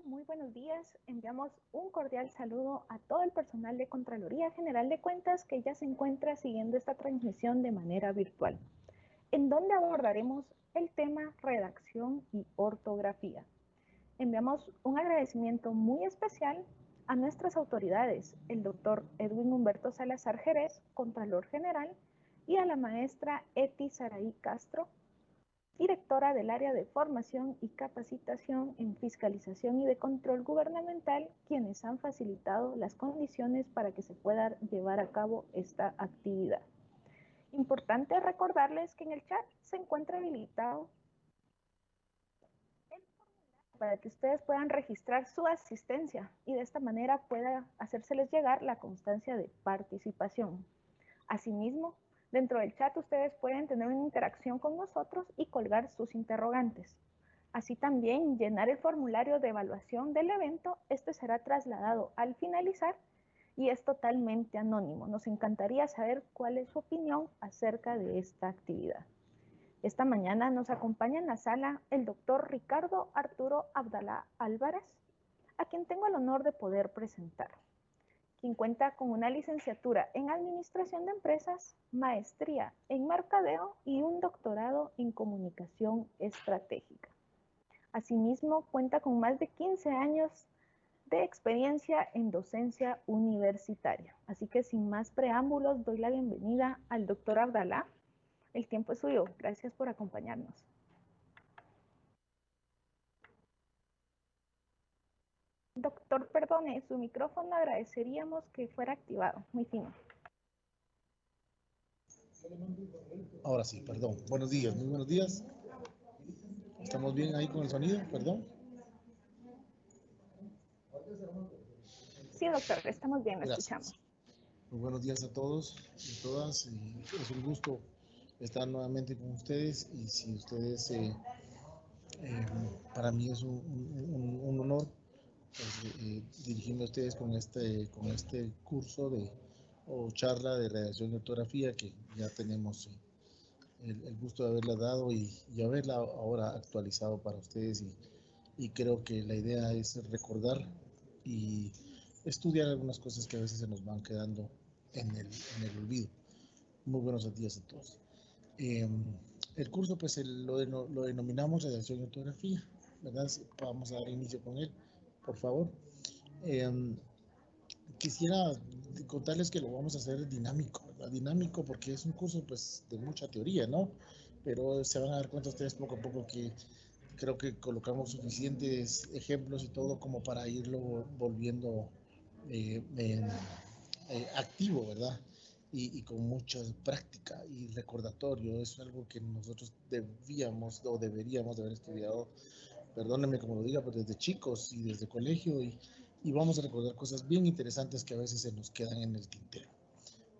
muy buenos días. Enviamos un cordial saludo a todo el personal de Contraloría General de Cuentas que ya se encuentra siguiendo esta transmisión de manera virtual, en donde abordaremos el tema redacción y ortografía. Enviamos un agradecimiento muy especial a nuestras autoridades, el doctor Edwin Humberto Salazar Jerez, Contralor General, y a la maestra Eti Saraí Castro, directora del área de formación y capacitación en fiscalización y de control gubernamental, quienes han facilitado las condiciones para que se pueda llevar a cabo esta actividad. Importante recordarles que en el chat se encuentra habilitado el formulario para que ustedes puedan registrar su asistencia y de esta manera pueda hacérseles llegar la constancia de participación. Asimismo, dentro del chat ustedes pueden tener una interacción con nosotros y colgar sus interrogantes. Así también llenar el formulario de evaluación del evento. Este será trasladado al finalizar y es totalmente anónimo. Nos encantaría saber cuál es su opinión acerca de esta actividad. Esta mañana nos acompaña en la sala el doctor Ricardo Arturo Abdalá Álvarez, a quien tengo el honor de poder presentar, quien cuenta con una licenciatura en Administración de Empresas, maestría en Mercadeo y un doctorado en Comunicación Estratégica. Asimismo, cuenta con más de 15 años de experiencia en docencia universitaria. Así que sin más preámbulos, doy la bienvenida al doctor Abdalá. El tiempo es suyo. Gracias por acompañarnos. Doctor, perdone, su micrófono agradeceríamos que fuera activado. Muy fino. Ahora sí, perdón. Buenos días, muy buenos días. ¿Estamos bien ahí con el sonido? Perdón. Sí, doctor, estamos bien, lo escuchamos. Gracias. Muy buenos días a todos y todas. Y es un gusto estar nuevamente con ustedes. Y si ustedes, para mí es un honor dirigirme a ustedes con este curso o charla de redacción y ortografía que ya tenemos el gusto de haberla dado y haberla ahora actualizado para ustedes y creo que la idea es recordar y estudiar algunas cosas que a veces se nos van quedando en el olvido. Muy buenos días a todos. El curso pues lo denominamos redacción y ortografía, ¿verdad? Vamos a dar inicio con él, por favor. Quisiera contarles que lo vamos a hacer dinámico, ¿verdad? Dinámico porque es un curso pues de mucha teoría, ¿no? Pero se van a dar cuenta ustedes poco a poco que creo que colocamos suficientes ejemplos y todo como para irlo volviendo activo, ¿verdad? Y con mucha práctica y recordatorio. Es algo que nosotros debíamos o deberíamos de haber estudiado, perdónenme como lo diga, pero desde chicos y desde colegio y vamos a recordar cosas bien interesantes que a veces se nos quedan en el tintero.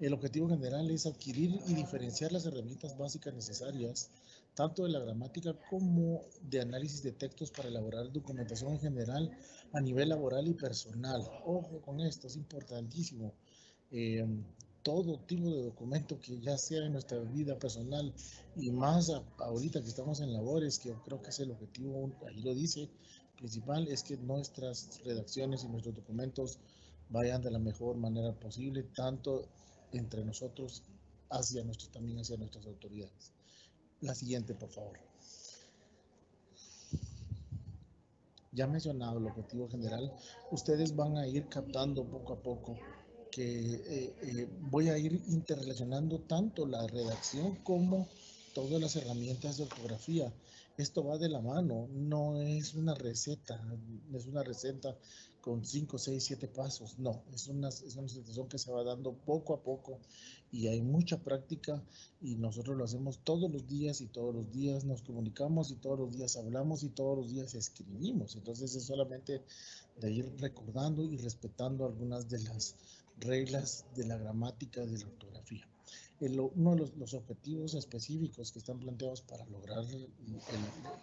El objetivo general es adquirir y diferenciar las herramientas básicas necesarias, tanto de la gramática como de análisis de textos para elaborar documentación en general a nivel laboral y personal. Ojo con esto, es importantísimo. Eh, Todo tipo de documento que ya sea en nuestra vida personal y más ahorita que estamos en labores, que yo creo que es el objetivo, ahí lo dice, principal, es que nuestras redacciones y nuestros documentos vayan de la mejor manera posible, tanto entre nosotros también hacia nuestras autoridades. La siguiente, por favor. Ya mencionado el objetivo general, ustedes van a ir captando poco a poco que voy a ir interrelacionando tanto la redacción como todas las herramientas de ortografía. Esto va de la mano, no es una receta con 5, 6, 7 pasos, no, es una situación que se va dando poco a poco y hay mucha práctica y nosotros lo hacemos todos los días y todos los días nos comunicamos y todos los días hablamos y todos los días escribimos. Entonces es solamente de ir recordando y respetando algunas de las reglas de la gramática de la ortografía. Uno de los objetivos específicos que están planteados para lograr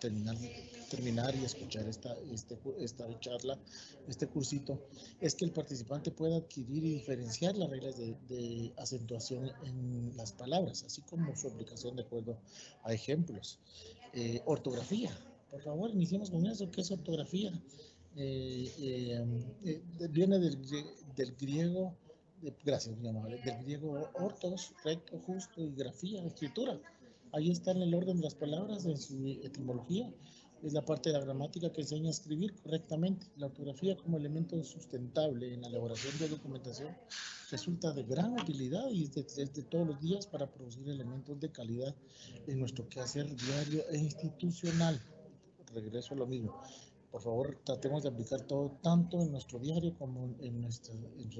terminar y escuchar esta charla, este cursito, es que el participante pueda adquirir y diferenciar las reglas de acentuación en las palabras, así como su aplicación de acuerdo a ejemplos. Ortografía, por favor, iniciemos con eso. ¿Qué es ortografía? Viene del griego, gracias, mi amable, del griego ortos, recto, justo, y grafía, escritura. Ahí está en el orden de las palabras, en su etimología. Es la parte de la gramática que enseña a escribir correctamente. La ortografía como elemento sustentable en la elaboración de documentación resulta de gran utilidad y es de todos los días para producir elementos de calidad en nuestro quehacer diario e institucional. Regreso a lo mismo. Por favor, tratemos de aplicar todo, tanto en nuestro diario como en nuestro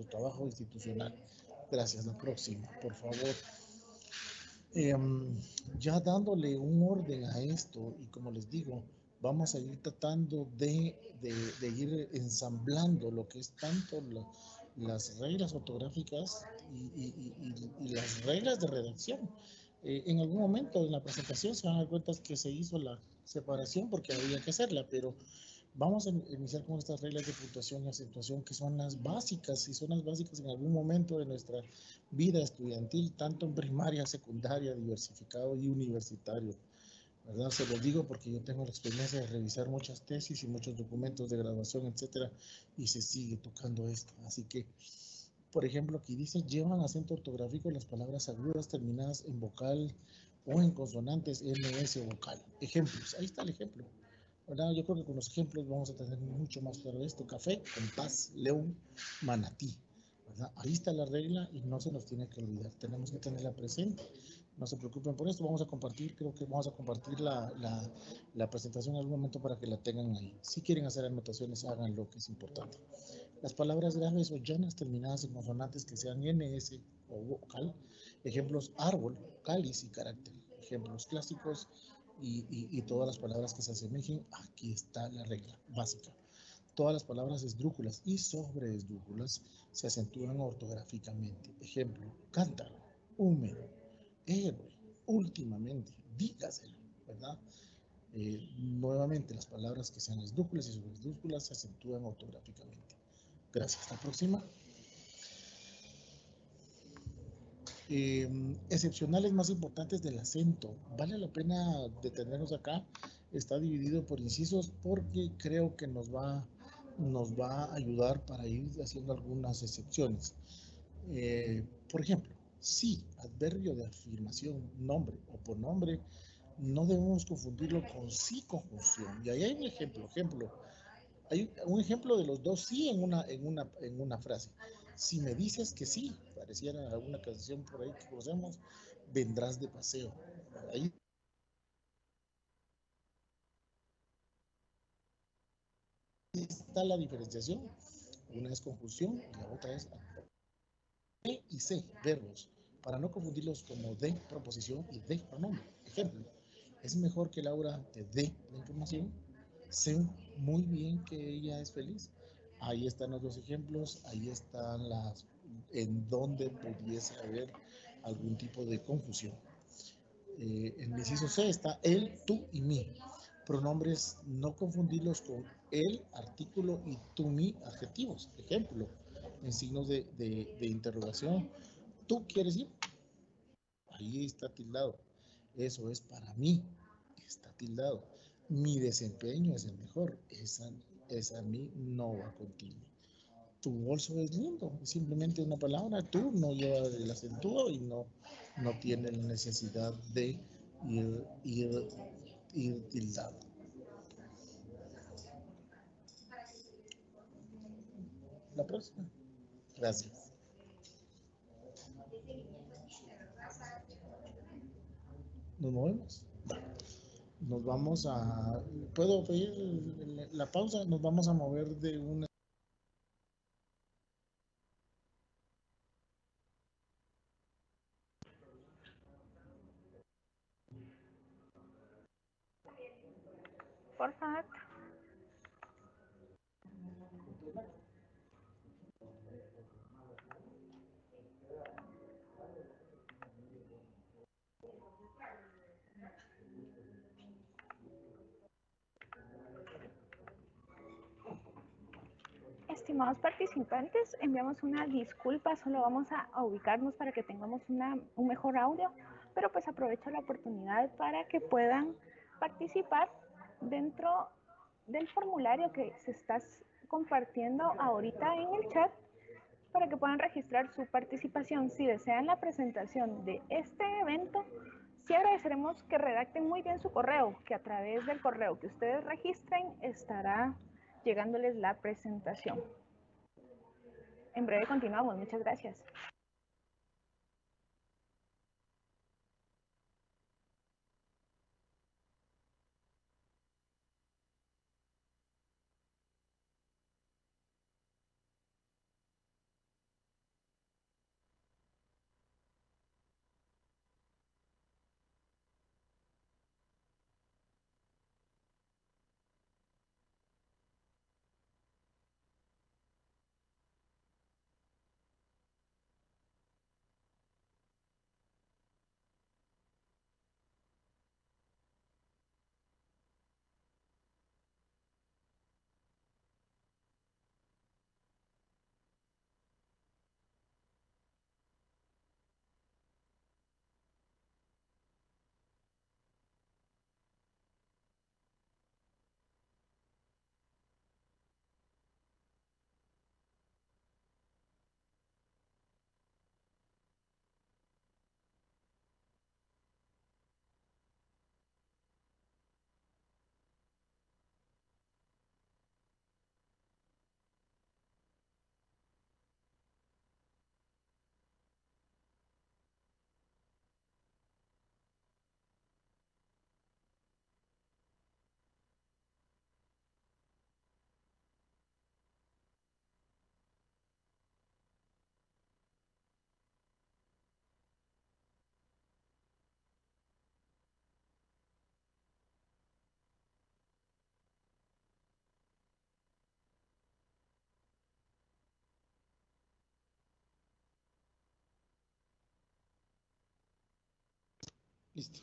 trabajo institucional. Gracias. La próxima, por favor. Ya dándole un orden a esto, y como les digo, vamos a ir tratando de ir ensamblando lo que es tanto las reglas ortográficas y las reglas de redacción. En algún momento en la presentación se van a dar cuenta que se hizo la separación porque había que hacerla, pero vamos a iniciar con estas reglas de puntuación y acentuación que son las básicas y son las básicas en algún momento de nuestra vida estudiantil, tanto en primaria, secundaria, diversificado y universitario. ¿Verdad? Se los digo porque yo tengo la experiencia de revisar muchas tesis y muchos documentos de graduación, etcétera, y se sigue tocando esto. Así que, por ejemplo, aquí dice, llevan acento ortográfico las palabras agudas terminadas en vocal o en consonantes ms o vocal. Ejemplos, ahí está el ejemplo. ¿Verdad? Yo creo que con los ejemplos vamos a tener mucho más claro esto. Café, compás, león, manatí. ¿Verdad? Ahí está la regla y no se nos tiene que olvidar. Tenemos que tenerla presente. No se preocupen por esto. Vamos a compartir, creo que vamos a compartir la presentación en algún momento para que la tengan ahí. Si quieren hacer anotaciones, háganlo, que es importante. Las palabras graves o llanas terminadas en consonantes que sean ns o vocal. Ejemplos, árbol, cáliz y carácter. Ejemplos clásicos y todas las palabras que se asemejen. Aquí está la regla básica. Todas las palabras esdrújulas y sobreesdrújulas se acentúan ortográficamente. Ejemplo, cántaro, húmedo, héroe, últimamente, dígaselo, ¿verdad? Nuevamente, las palabras que sean esdrújulas y sobreesdrújulas se acentúan ortográficamente. Gracias. La próxima. Excepcionales más importantes del acento. Vale la pena detenernos acá. Está dividido por incisos porque creo que nos va a ayudar para ir haciendo algunas excepciones. Por ejemplo, si adverbio de afirmación, nombre o pronombre, no debemos confundirlo con sí conjunción. Y ahí hay un ejemplo. Hay un ejemplo de los dos sí en una frase. Si me dices que sí, pareciera alguna canción por ahí que conocemos, vendrás de paseo. Ahí está la diferenciación. Una es conjunción y la otra es E y C, verbos, para no confundirlos como de proposición y de pronombre. Ejemplo, es mejor que Laura te dé la información. Sé muy bien que ella es feliz. Ahí están los dos ejemplos, ahí están en donde pudiese haber algún tipo de confusión. En el inciso C está él, tú y mí. Pronombres, no confundirlos con el, artículo, y tú, mí, adjetivos. Ejemplo, en signos de interrogación, ¿tú quieres ir? Ahí está tildado. Eso es para mí. Está tildado. Mi desempeño es el mejor. Esa a mí no va contigo. Tu bolso es lindo. Es simplemente una palabra. Tú no lleva el acentúo y no tiene la necesidad de ir tildado. La próxima. Gracias. Nos movemos. Nos vamos a... ¿Puedo pedir la pausa? Nos vamos a mover de una... Por favor. Estimados participantes, enviamos una disculpa, solo vamos a ubicarnos para que tengamos un mejor audio, pero pues aprovecho la oportunidad para que puedan participar dentro del formulario que se está compartiendo ahorita en el chat para que puedan registrar su participación. Si desean la presentación de este evento, sí agradeceremos que redacten muy bien su correo, que a través del correo que ustedes registren estará llegándoles la presentación. En breve continuamos. Muchas gracias. Listo.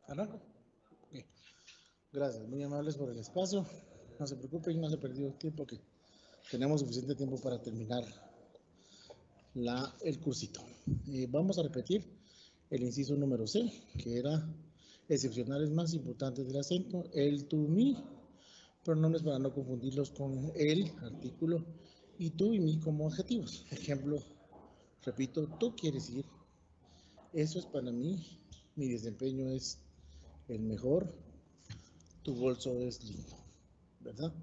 ¿Arranco? Ok. Gracias, muy amables por el espacio. No se preocupen, no se perdió el tiempo, que tenemos suficiente tiempo para terminar el cursito. Vamos a repetir el inciso número C, que era excepcionales más importantes del acento, el tú, mi, pronombres para no confundirlos con el artículo y tú y mi como adjetivos. Ejemplo, repito, tú quieres ir, eso es para mí, mi desempeño es el mejor, tu bolso es lindo, ¿verdad?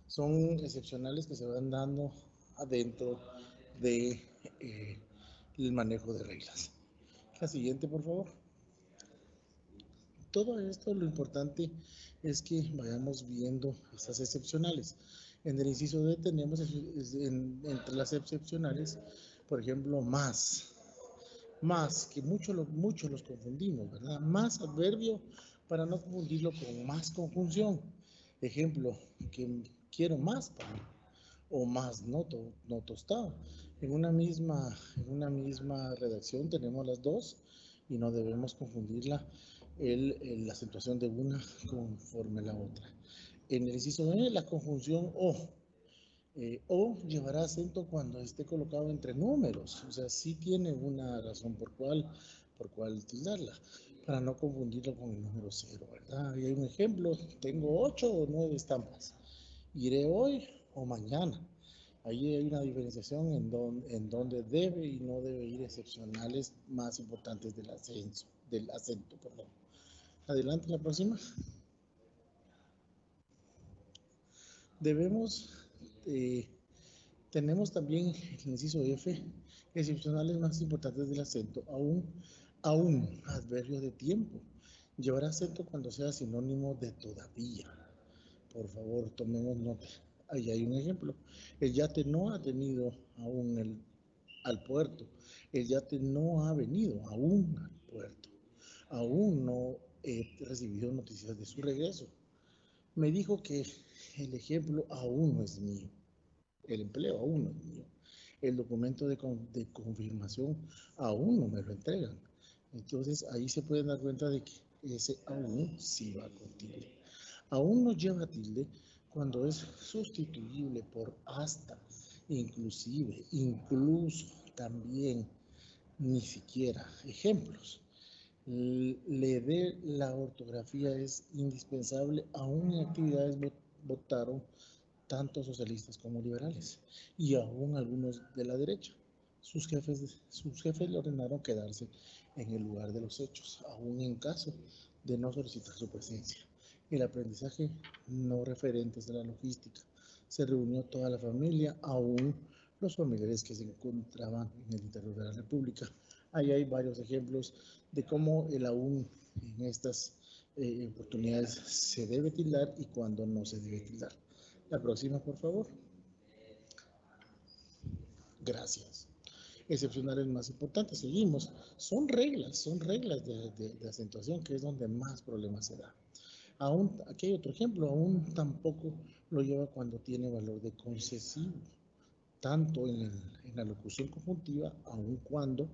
Son excepcionales que se van dando adentro de el manejo de reglas. La siguiente, por favor. Todo esto, lo importante es que vayamos viendo estas excepcionales. En el inciso D tenemos entre las excepcionales, por ejemplo, más, que muchos los confundimos, ¿verdad? Más adverbio para no confundirlo con más conjunción. Ejemplo, que quiero más pan o más no tostado. En una misma redacción tenemos las dos y no debemos confundirla la acentuación de una conforme la otra. En el inciso B, la conjunción o llevará acento cuando esté colocado entre números, o sea, sí tiene una razón por cual tildarla, para no confundirlo con el número 0, ¿verdad? Y hay un ejemplo, tengo 8 o 9 estampas, iré hoy o mañana. Ahí hay una diferenciación en donde debe y no debe ir excepcionales más importantes del acento, perdón. Adelante, la próxima. Debemos, tenemos también el inciso F, excepcionales más importantes del acento, aún, adverbio de tiempo. Llevará acento cuando sea sinónimo de todavía. por favor, tomemos nota. Ahí hay un ejemplo. El yate no ha tenido aún al puerto. El yate no ha venido aún al puerto. Aún no he recibido noticias de su regreso. Me dijo que el ejemplo aún no es mío. El empleo aún no es mío. El documento de confirmación aún no me lo entregan. Entonces ahí se pueden dar cuenta de que ese aún sí va con tilde. Aún no lleva tilde cuando es sustituible por hasta, inclusive, incluso, también, ni siquiera. Ejemplos. Leer la ortografía es indispensable, aún en actividades votaron tanto socialistas como liberales, y aún algunos de la derecha. Sus jefes le ordenaron quedarse en el lugar de los hechos, aún en caso de no solicitar su presencia. El aprendizaje no referentes de la logística. Se reunió toda la familia, aún los familiares que se encontraban en el interior de la República. Ahí hay varios ejemplos de cómo el aún en estas oportunidades se debe tildar y cuando no se debe tildar. La próxima, por favor. Gracias. Excepcionales más importantes. Seguimos. Son reglas de acentuación, que es donde más problemas se da. Aún, aquí hay otro ejemplo, aún tampoco lo lleva cuando tiene valor de concesivo, tanto en la locución conjuntiva, aun cuando,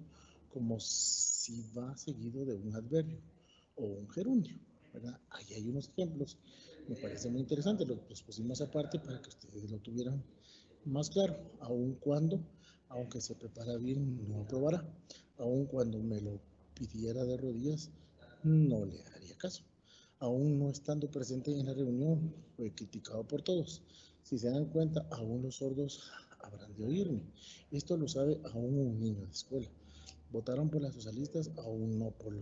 como si va seguido de un adverbio o un gerundio, ¿verdad? Ahí hay unos ejemplos, me parece muy interesante, los pusimos aparte para que ustedes lo tuvieran más claro, aun cuando, aunque se prepara bien, no aprobará, aun cuando me lo pidiera de rodillas, no le haría caso. Aún no estando presente en la reunión, fue criticado por todos. Si se dan cuenta, aún los sordos habrán de oírme. Esto lo sabe aún un niño de escuela. Votaron por las socialistas, aún no por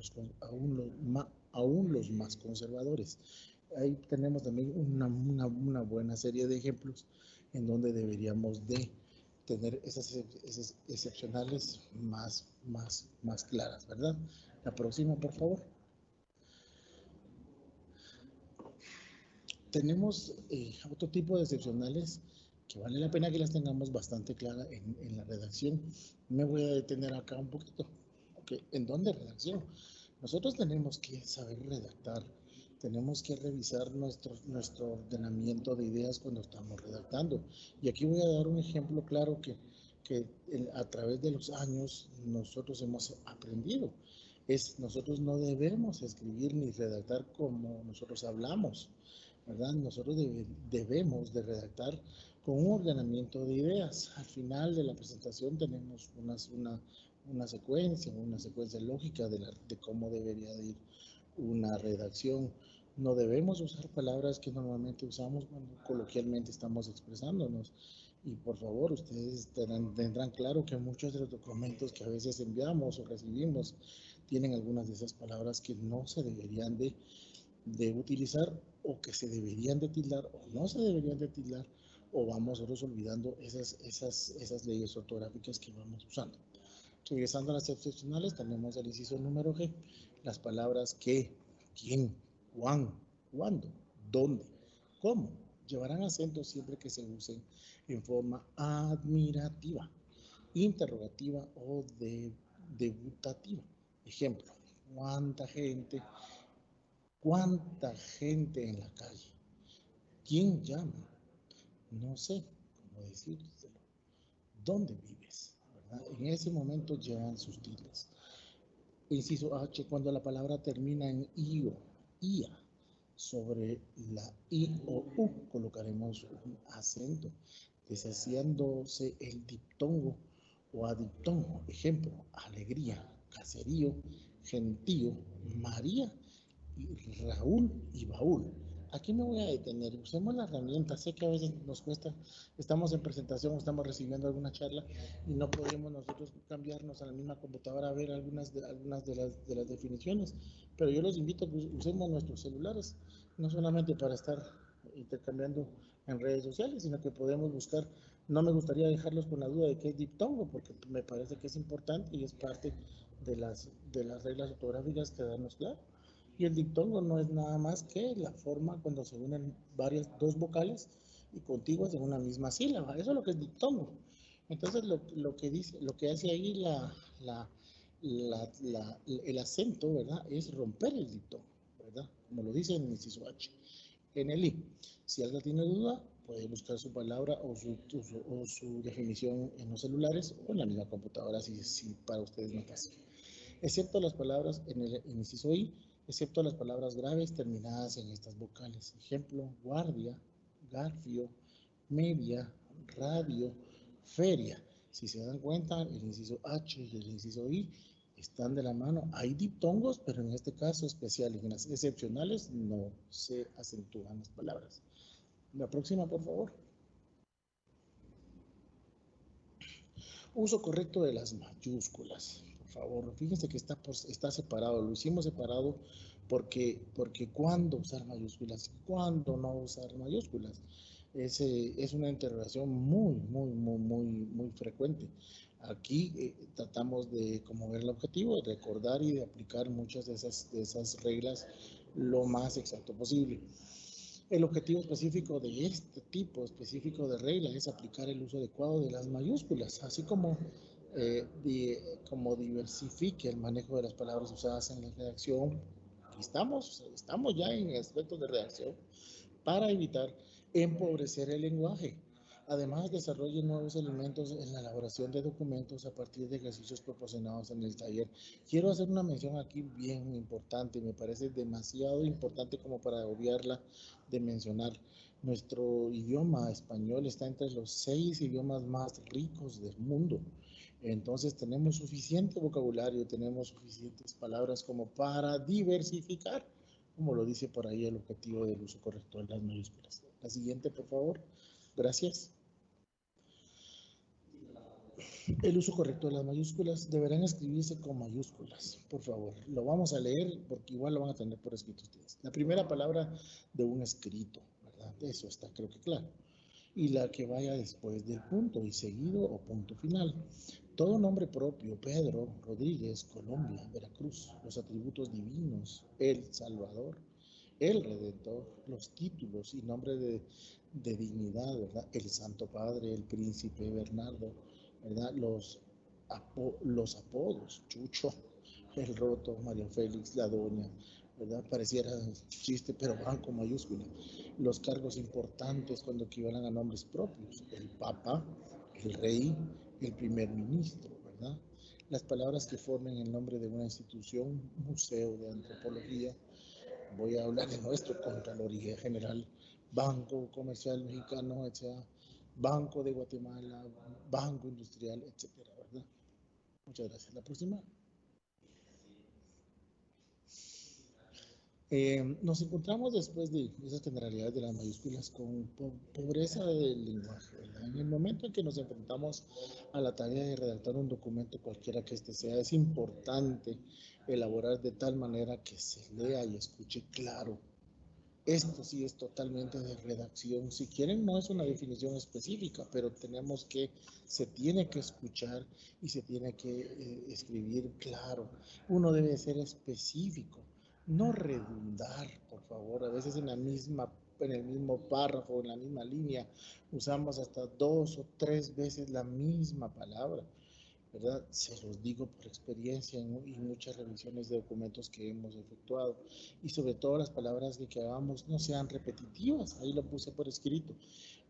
aún los más conservadores. Ahí tenemos también una buena serie de ejemplos en donde deberíamos de tener esas excepcionales más claras, ¿verdad? La próxima, por favor. Tenemos otro tipo de excepcionales que vale la pena que las tengamos bastante claras en la redacción. Me voy a detener acá un poquito. Okay. ¿En dónde redacción? Nosotros tenemos que saber redactar, tenemos que revisar nuestro ordenamiento de ideas cuando estamos redactando. Y aquí voy a dar un ejemplo claro que a través de los años nosotros hemos aprendido. Nosotros no debemos escribir ni redactar como nosotros hablamos, ¿verdad? Nosotros debemos de redactar con un ordenamiento de ideas. Al final de la presentación tenemos una secuencia lógica de cómo debería de ir una redacción. No debemos usar palabras que normalmente usamos cuando coloquialmente estamos expresándonos. Y por favor, ustedes tendrán claro que muchos de los documentos que a veces enviamos o recibimos tienen algunas de esas palabras que no se deberían de utilizar o que se deberían de tildar o no se deberían de tildar, o vamos nosotros olvidando esas leyes ortográficas que vamos usando. Regresando a las excepcionales, tenemos el inciso número G, las palabras qué, quién, cuándo, dónde, cómo, llevarán acento siempre que se usen en forma admirativa, interrogativa o debutativa. Ejemplo, ¿cuánta gente en la calle? ¿Quién llama? No sé cómo decírselo. ¿Dónde vives? ¿Verdad? En ese momento llevan sus tildes. Inciso H, cuando la palabra termina en IO, IA, sobre la I o U colocaremos un acento, deshaciéndose el diptongo o adiptongo. Ejemplo, alegría, caserío, gentío, María, y Raúl y baúl. Aquí me voy a detener. Usemos la herramienta. Sé que a veces nos cuesta, estamos en presentación, estamos recibiendo alguna charla y no podemos nosotros cambiarnos a la misma computadora a ver algunas de las definiciones, pero yo los invito a que usemos nuestros celulares, no solamente para estar intercambiando en redes sociales, sino que podemos buscar. No me gustaría dejarlos con la duda de qué es diptongo, porque me parece que es importante y es parte de las reglas ortográficas que darnos claro. Y el diptongo no es nada más que la forma cuando se unen dos vocales y contiguas en una misma sílaba. Eso es lo que es diptongo. Entonces, lo que dice, lo que hace ahí el acento, ¿verdad? Es romper el diptongo, ¿verdad? Como lo dice en el inciso H. En el I, si alguien tiene duda, puede buscar su palabra o su definición en los celulares o en la misma computadora, si para ustedes no pasa. Excepto las palabras en el inciso I, excepto las palabras graves terminadas en estas vocales. Ejemplo, guardia, garfio, media, radio, feria. Si se dan cuenta, el inciso H y el inciso I están de la mano. Hay diptongos, pero en este caso especiales. En las excepcionales no se acentúan las palabras. La próxima, por favor. Uso correcto de las mayúsculas. Por favor, fíjense que está separado. Lo hicimos separado porque ¿cuándo usar mayúsculas? ¿Cuándo no usar mayúsculas? Es una interrogación muy frecuente. Aquí tratamos de, como ver el objetivo, de recordar y de aplicar muchas de esas reglas lo más exacto posible. El objetivo específico de este tipo específico de regla es aplicar el uso adecuado de las mayúsculas, así como, como diversifique el manejo de las palabras usadas en la redacción. Aquí estamos ya en aspectos de redacción para evitar empobrecer el lenguaje. Además, desarrolle nuevos elementos en la elaboración de documentos a partir de ejercicios proporcionados en el taller. Quiero hacer una mención aquí bien importante, me parece demasiado importante como para obviarla de mencionar. Nuestro idioma español está entre los 6 idiomas más ricos del mundo. Entonces tenemos suficiente vocabulario, tenemos suficientes palabras como para diversificar, como lo dice por ahí el objetivo del uso correcto de las mayúsculas. La siguiente, por favor. Gracias. El uso correcto de las mayúsculas deberán escribirse con mayúsculas, por favor. Lo vamos a leer porque igual lo van a tener por escrito ustedes. La primera palabra de un escrito, ¿verdad? Eso está creo que claro. Y la que vaya después del punto y seguido o punto final. Todo nombre propio, Pedro, Rodríguez, Colombia, Veracruz, los atributos divinos, El Salvador, el Redentor, los títulos y nombre de dignidad, ¿verdad? El Santo Padre, el Príncipe Bernardo, ¿verdad? Los apodos, Chucho, el Roto, María Félix, la Doña, ¿verdad? Pareciera chiste, pero van con mayúscula. Los cargos importantes cuando equivalen a nombres propios, el Papa, el Rey, el Primer Ministro, ¿verdad? Las palabras que formen el nombre de una institución, museo de antropología. Voy a hablar de nuestro Contraloría General, Banco Comercial Mexicano, etc., Banco de Guatemala, Banco Industrial, etcétera, ¿verdad? Muchas gracias. La próxima. Nos encontramos después de esas generalidades de las mayúsculas con pobreza del lenguaje, ¿verdad? En el momento en que nos enfrentamos a la tarea de redactar un documento cualquiera que este sea, es importante elaborar de tal manera que se lea y escuche claro. Esto sí es totalmente de redacción. Si quieren, no es una definición específica, pero se tiene que escuchar y se tiene que escribir claro. Uno debe ser específico, no redundar, por favor. A veces en el mismo párrafo, en la misma línea, usamos hasta 2 o 3 veces la misma palabra. ¿Verdad? Se los digo por experiencia y muchas revisiones de documentos que hemos efectuado. Y sobre todo las palabras que hagamos no sean repetitivas. Ahí lo puse por escrito.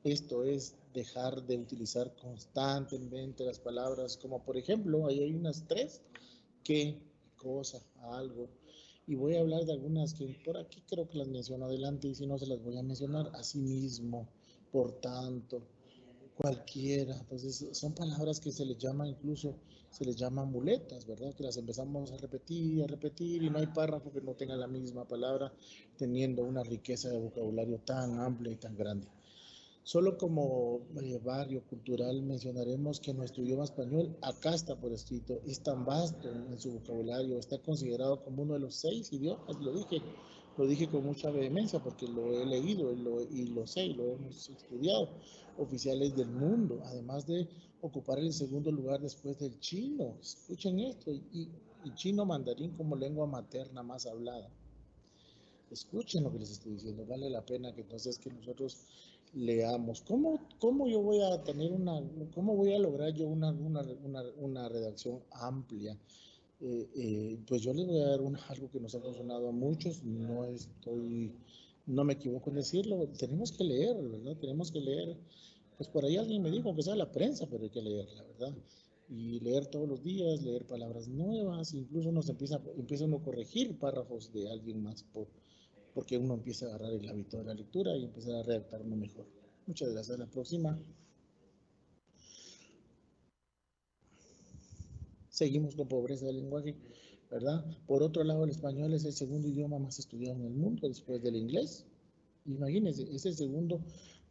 Esto es dejar de utilizar constantemente las palabras como por ejemplo, ahí hay unas 3, qué, cosa, algo. Y voy a hablar de algunas que por aquí creo que las menciono adelante y si no se las voy a mencionar a sí mismo, por tanto, cualquiera. Entonces, son palabras que se les llama incluso, se les llama muletas, ¿verdad? Que las empezamos a repetir y no hay párrafo que no tenga la misma palabra, teniendo una riqueza de vocabulario tan amplia y tan grande. Solo como barrio cultural mencionaremos que nuestro idioma español, acá está por escrito, es tan vasto en su vocabulario, está considerado como uno de los 6 idiomas, lo dije con mucha vehemencia porque lo he leído y lo sé y lo hemos estudiado, oficiales del mundo, además de ocupar el segundo lugar después del chino. Escuchen esto, y chino mandarín como lengua materna más hablada. Escuchen lo que les estoy diciendo. Vale la pena que entonces que nosotros leamos. ¿Cómo yo voy a tener cómo voy a lograr yo una redacción amplia? Pues yo les voy a dar algo que nos ha funcionado a muchos. No me equivoco en decirlo. Tenemos que leer, ¿verdad? Tenemos que leer. Pues por ahí alguien me dijo que sea la prensa, pero hay que leerla, ¿verdad? Y leer todos los días, leer palabras nuevas, incluso empieza uno a corregir párrafos de alguien más porque uno empieza a agarrar el hábito de la lectura y empezar a redactar uno mejor. Muchas gracias. La próxima. Seguimos con pobreza del lenguaje, ¿verdad? Por otro lado, el español es el segundo idioma más estudiado en el mundo después del inglés. Imagínense, es el segundo,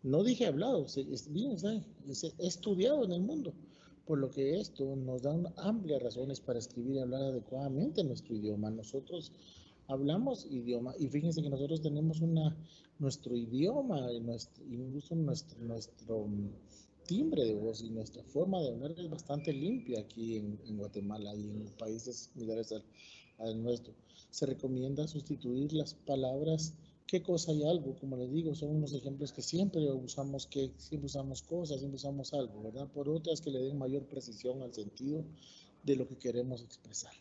no dije hablado, es estudiado en el mundo. Por lo que esto nos da amplias razones para escribir y hablar adecuadamente nuestro idioma. Nosotros hablamos idioma y fíjense que nosotros tenemos nuestro idioma, incluso nuestro timbre de voz y nuestra forma de hablar es bastante limpia aquí en Guatemala y en países similares al nuestro. Se recomienda sustituir las palabras qué cosa y algo, como les digo, son unos ejemplos que siempre usamos cosas, siempre usamos algo, ¿verdad? Por otras que le den mayor precisión al sentido de lo que queremos expresar.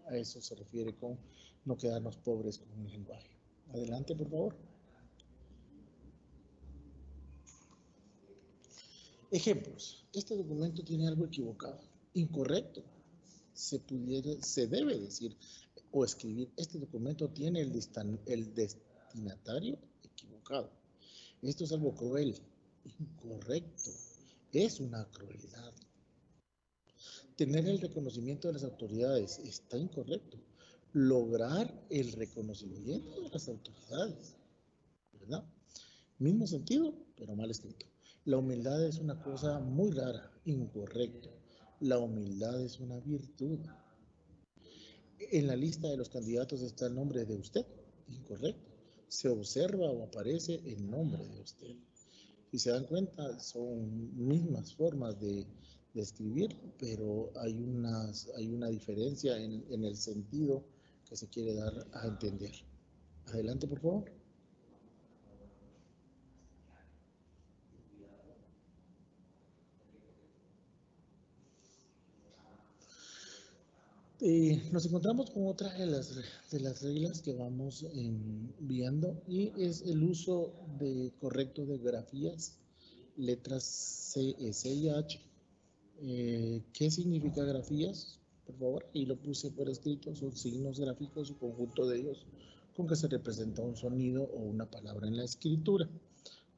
A eso se refiere con no quedarnos pobres con el lenguaje. Adelante, por favor. Ejemplos. Este documento tiene algo equivocado, incorrecto. Se debe decir o escribir, este documento tiene el destinatario equivocado. Esto es algo cruel, incorrecto. Es una crueldad. Tener el reconocimiento de las autoridades está incorrecto. Lograr el reconocimiento de las autoridades, ¿verdad? Mismo sentido, pero mal escrito. La humildad es una cosa muy rara, incorrecto. La humildad es una virtud. En la lista de los candidatos está el nombre de usted, incorrecto. Se observa o aparece el nombre de usted. Si se dan cuenta, son mismas formas de escribir, pero hay una diferencia en el sentido que se quiere dar a entender. Adelante, por favor. Nos encontramos con otra de las reglas que vamos viendo y es el uso correcto de grafías, letras C, S y H. ¿Qué significa grafías? Por favor, y lo puse por escrito, son signos gráficos, un conjunto de ellos con que se representa un sonido o una palabra en la escritura.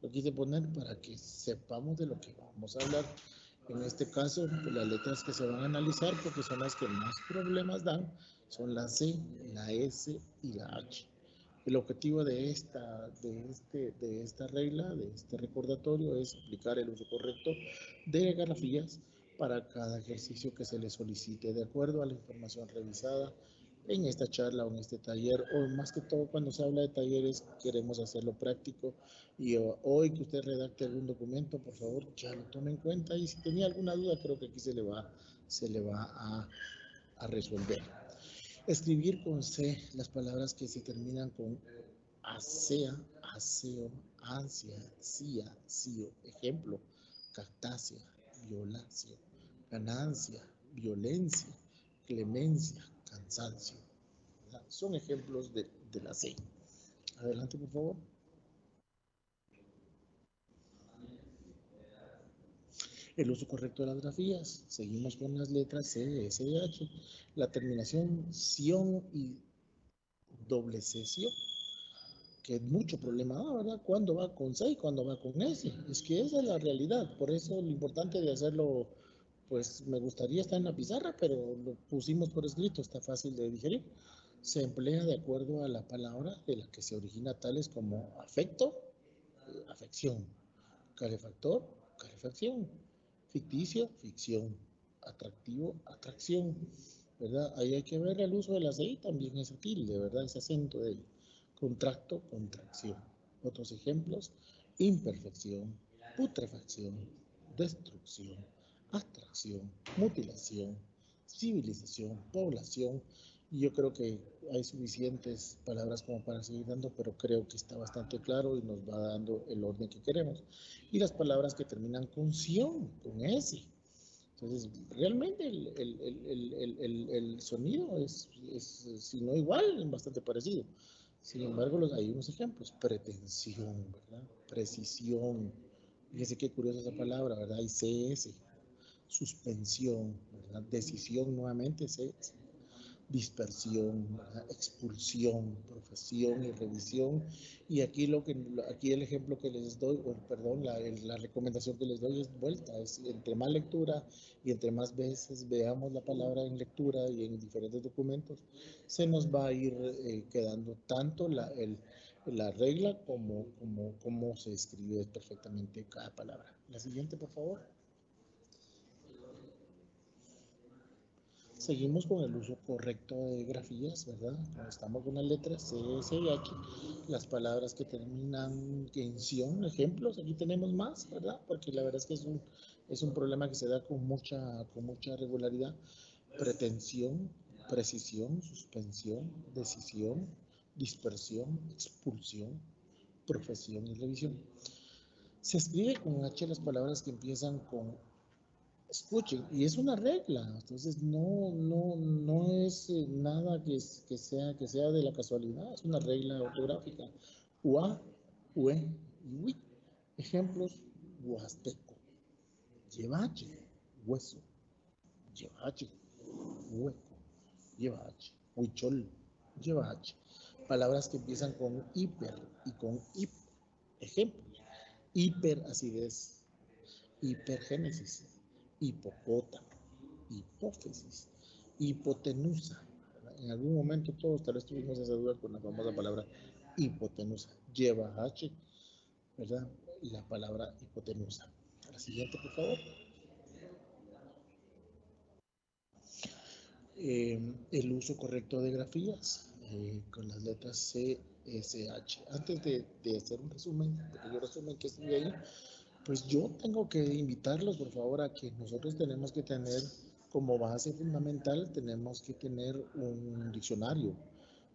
Lo quise poner para que sepamos de lo que vamos a hablar. En este caso, pues, las letras que se van a analizar, porque son las que más problemas dan, son la C, la S y la H. El objetivo de esta regla, de este recordatorio, es aplicar el uso correcto de grafías para cada ejercicio que se le solicite, de acuerdo a la información revisada en esta charla o en este taller, o más que todo cuando se habla de talleres queremos hacerlo práctico y hoy que usted redacte algún documento, por favor, ya lo tome en cuenta y si tenía alguna duda creo que aquí se le va a resolver. Escribir con C las palabras que se terminan con asea, aseo, ansia, cia, cio. Ejemplo, cactácea, violacio, ganancia, violencia, clemencia, cansancio. ¿Verdad? Son ejemplos de la C. Adelante, por favor. El uso correcto de las grafías. Seguimos con las letras C, S y H. La terminación ción y doble cesio, que mucho problema da, ¿verdad? ¿Cuándo va con C y cuándo va con S? Es que esa es la realidad. Por eso lo importante de hacerlo, pues me gustaría estar en la pizarra, pero lo pusimos por escrito, está fácil de digerir. Se emplea de acuerdo a la palabra de la que se origina tales como afecto, afección, calefactor, calefacción, ficticio, ficción, atractivo, atracción, ¿verdad? Ahí hay que ver el uso de la C y también esa tilde, ¿verdad? Ese acento de contracto, contracción. Otros ejemplos, imperfección, putrefacción, destrucción, abstracción, mutilación, civilización, población, Y yo creo que hay suficientes palabras como para seguir dando, pero creo que está bastante claro y nos va dando el orden que queremos. Y las palabras que terminan con sion, con S. Entonces, realmente el sonido es, si no igual, bastante parecido. Sin embargo, hay unos ejemplos. Pretensión, ¿verdad? Precisión. Fíjese qué curiosa esa palabra, ¿verdad? Hay CS. Suspensión, ¿verdad? Decisión nuevamente, CS. Dispersión, ¿verdad? Expulsión, profesión y revisión. Y aquí el ejemplo que les doy, o perdón, la recomendación que les doy es vuelta, es entre más lectura y entre más veces veamos la palabra en lectura y en diferentes documentos, se nos va a ir quedando tanto la regla como se escribe perfectamente cada palabra. La siguiente, por favor. Seguimos con el uso correcto de grafías, ¿verdad? Estamos con las letras C, S y H. Las palabras que terminan en sion, ejemplos, aquí tenemos más, ¿verdad? Porque la verdad es que es un problema que se da con mucha regularidad. Pretensión, precisión, suspensión, decisión, dispersión, expulsión, profesión y revisión. Se escribe con H las palabras que empiezan con escuchen, y es una regla, entonces no es nada que sea de la casualidad, es una regla ortográfica. Ua, ue y ui. Ejemplos: huasteco, lleva H, hueso, lleva H, hueco, lleva H, huichol, lleva H. Palabras que empiezan con hiper y con hip. Ejemplos: hiperacidez, hipergénesis, hipopótamo, hipófisis, hipotenusa. ¿Verdad? En algún momento todos tal vez tuvimos esa duda con la famosa palabra hipotenusa. Lleva H, ¿verdad? La palabra hipotenusa. La siguiente, por favor. El uso correcto de grafías con las letras C, S, H. Antes de hacer un resumen, pequeño resumen que estuve ahí, pues yo tengo que invitarlos, por favor, a que nosotros tenemos que tener como base fundamental, tenemos que tener un diccionario,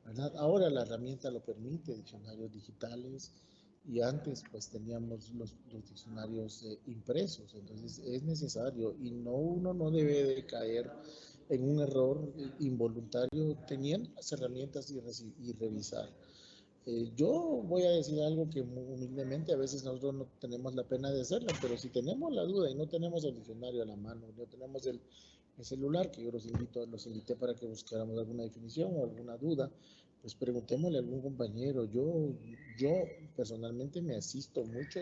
¿verdad? Ahora la herramienta lo permite, diccionarios digitales, y antes pues teníamos los diccionarios impresos, entonces es necesario y uno no debe de caer en un error involuntario teniendo las herramientas y revisar. Yo voy a decir algo que muy humildemente a veces nosotros no tenemos la pena de hacerlo, pero si tenemos la duda y no tenemos el diccionario a la mano, no tenemos el celular, que yo los invité para que buscáramos alguna definición o alguna duda, pues preguntémosle a algún compañero. Yo personalmente me asisto mucho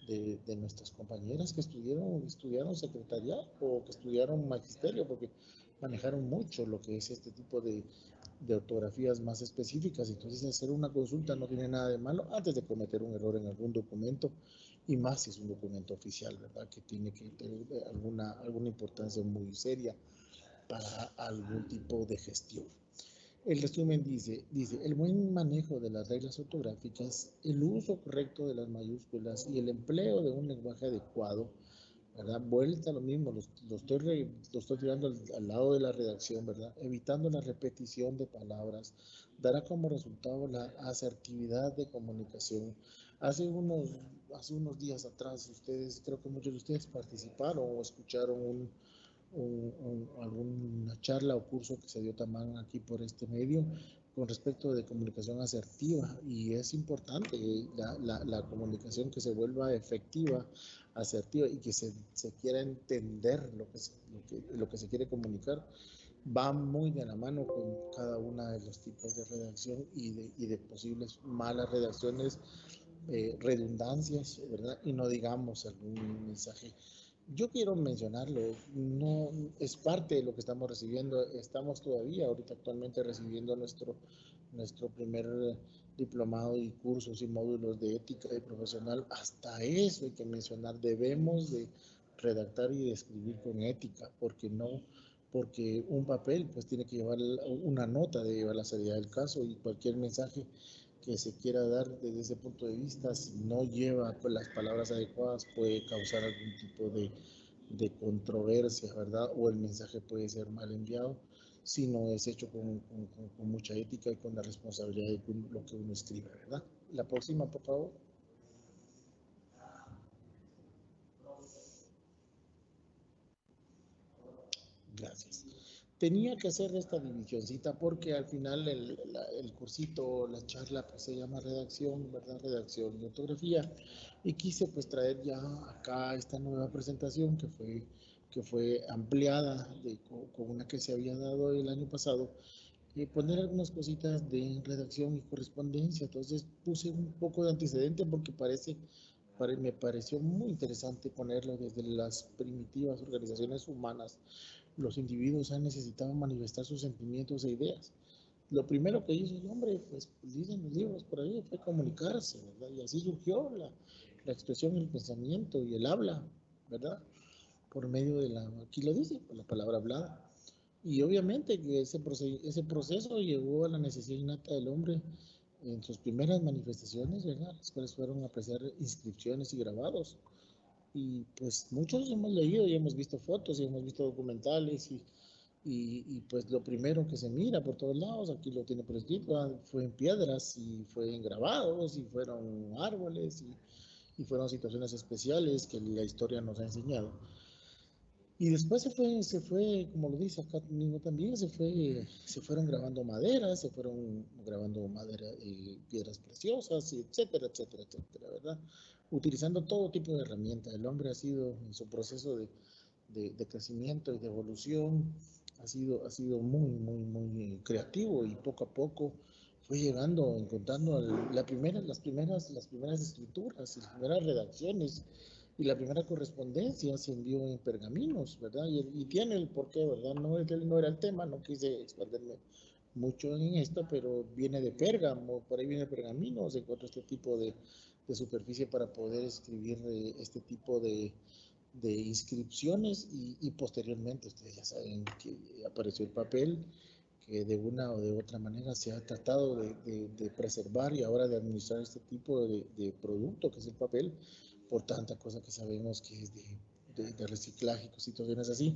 de nuestras compañeras que estudiaron secretariado o que estudiaron magisterio, porque manejaron mucho lo que es este tipo de ortografías más específicas. Entonces, hacer una consulta no tiene nada de malo antes de cometer un error en algún documento, y más si es un documento oficial, ¿verdad? Que tiene que tener alguna importancia muy seria para algún tipo de gestión. El resumen dice, el buen manejo de las reglas ortográficas, el uso correcto de las mayúsculas y el empleo de un lenguaje adecuado, ¿verdad? Vuelta a lo mismo, lo estoy tirando al lado de la redacción, ¿verdad? Evitando la repetición de palabras, dará como resultado la asertividad de comunicación. Hace unos, hace unos días atrás, creo que muchos de ustedes participaron o escucharon alguna charla o curso que se dio también aquí por este medio con respecto de comunicación asertiva, y es importante la comunicación que se vuelva efectiva, asertiva, y que se quiera entender lo que se quiere comunicar. Va muy de la mano con cada uno de los tipos de redacción y de posibles malas redacciones, redundancias, ¿verdad? Y no digamos algún mensaje. Yo quiero mencionarlo, no es parte de lo que estamos recibiendo. Estamos todavía ahorita actualmente recibiendo nuestro primer diplomado y cursos y módulos de ética y profesional. Hasta eso hay que mencionar, debemos de redactar y de escribir con ética, porque un papel pues tiene que llevar una nota, de llevar la seriedad del caso, y cualquier mensaje que se quiera dar desde ese punto de vista, si no lleva pues, las palabras adecuadas, puede causar algún tipo de controversia, ¿verdad? O el mensaje puede ser mal enviado. sino es hecho con mucha ética y con la responsabilidad de lo que uno escribe, ¿verdad? La próxima, por favor. Gracias. Tenía que hacer esta divisioncita porque al final el cursito, la charla, pues se llama redacción, ¿verdad? Redacción y ortografía. Y quise pues traer ya acá esta nueva presentación que fue ampliada con una que se había dado el año pasado, y poner algunas cositas de redacción y correspondencia. Entonces puse un poco de antecedente porque me pareció muy interesante ponerlo desde las primitivas organizaciones humanas. Los individuos han necesitado manifestar sus sentimientos e ideas. Lo primero que hizo el hombre, pues dicen los libros por ahí, fue comunicarse, ¿verdad? Y así surgió la expresión, el pensamiento y el habla, ¿verdad? Por medio de aquí lo dice, por la palabra hablada. Y obviamente que ese proceso llegó a la necesidad innata del hombre en sus primeras manifestaciones, ¿verdad? Las cuales fueron a apreciar inscripciones y grabados. Y pues muchos hemos leído y hemos visto fotos y hemos visto documentales y pues lo primero que se mira por todos lados, aquí lo tiene por escrito, fue en piedras y fue en grabados y fueron árboles y fueron situaciones especiales que la historia nos ha enseñado. Y después se fue, como lo dice acá mismo también, se fueron grabando maderas, se fueron grabando madera, piedras preciosas, etcétera, etcétera, etcétera, ¿verdad? Utilizando todo tipo de herramientas. El hombre ha sido en su proceso de crecimiento y de evolución, ha sido muy, muy, muy creativo y poco a poco fue llegando, encontrando las primeras escrituras y las primeras redacciones y la primera correspondencia se envió en pergaminos, ¿verdad? Y tiene el porqué, ¿verdad? No era el tema, no quise expandirme mucho en esto, pero viene de Pérgamo, por ahí viene el pergamino, se encuentra este tipo de superficie para poder escribir este tipo de inscripciones y posteriormente, ustedes ya saben que apareció el papel, que de una o de otra manera se ha tratado de preservar y ahora de administrar este tipo de producto que es el papel, por tanta cosa que sabemos que es de reciclaje y situaciones así.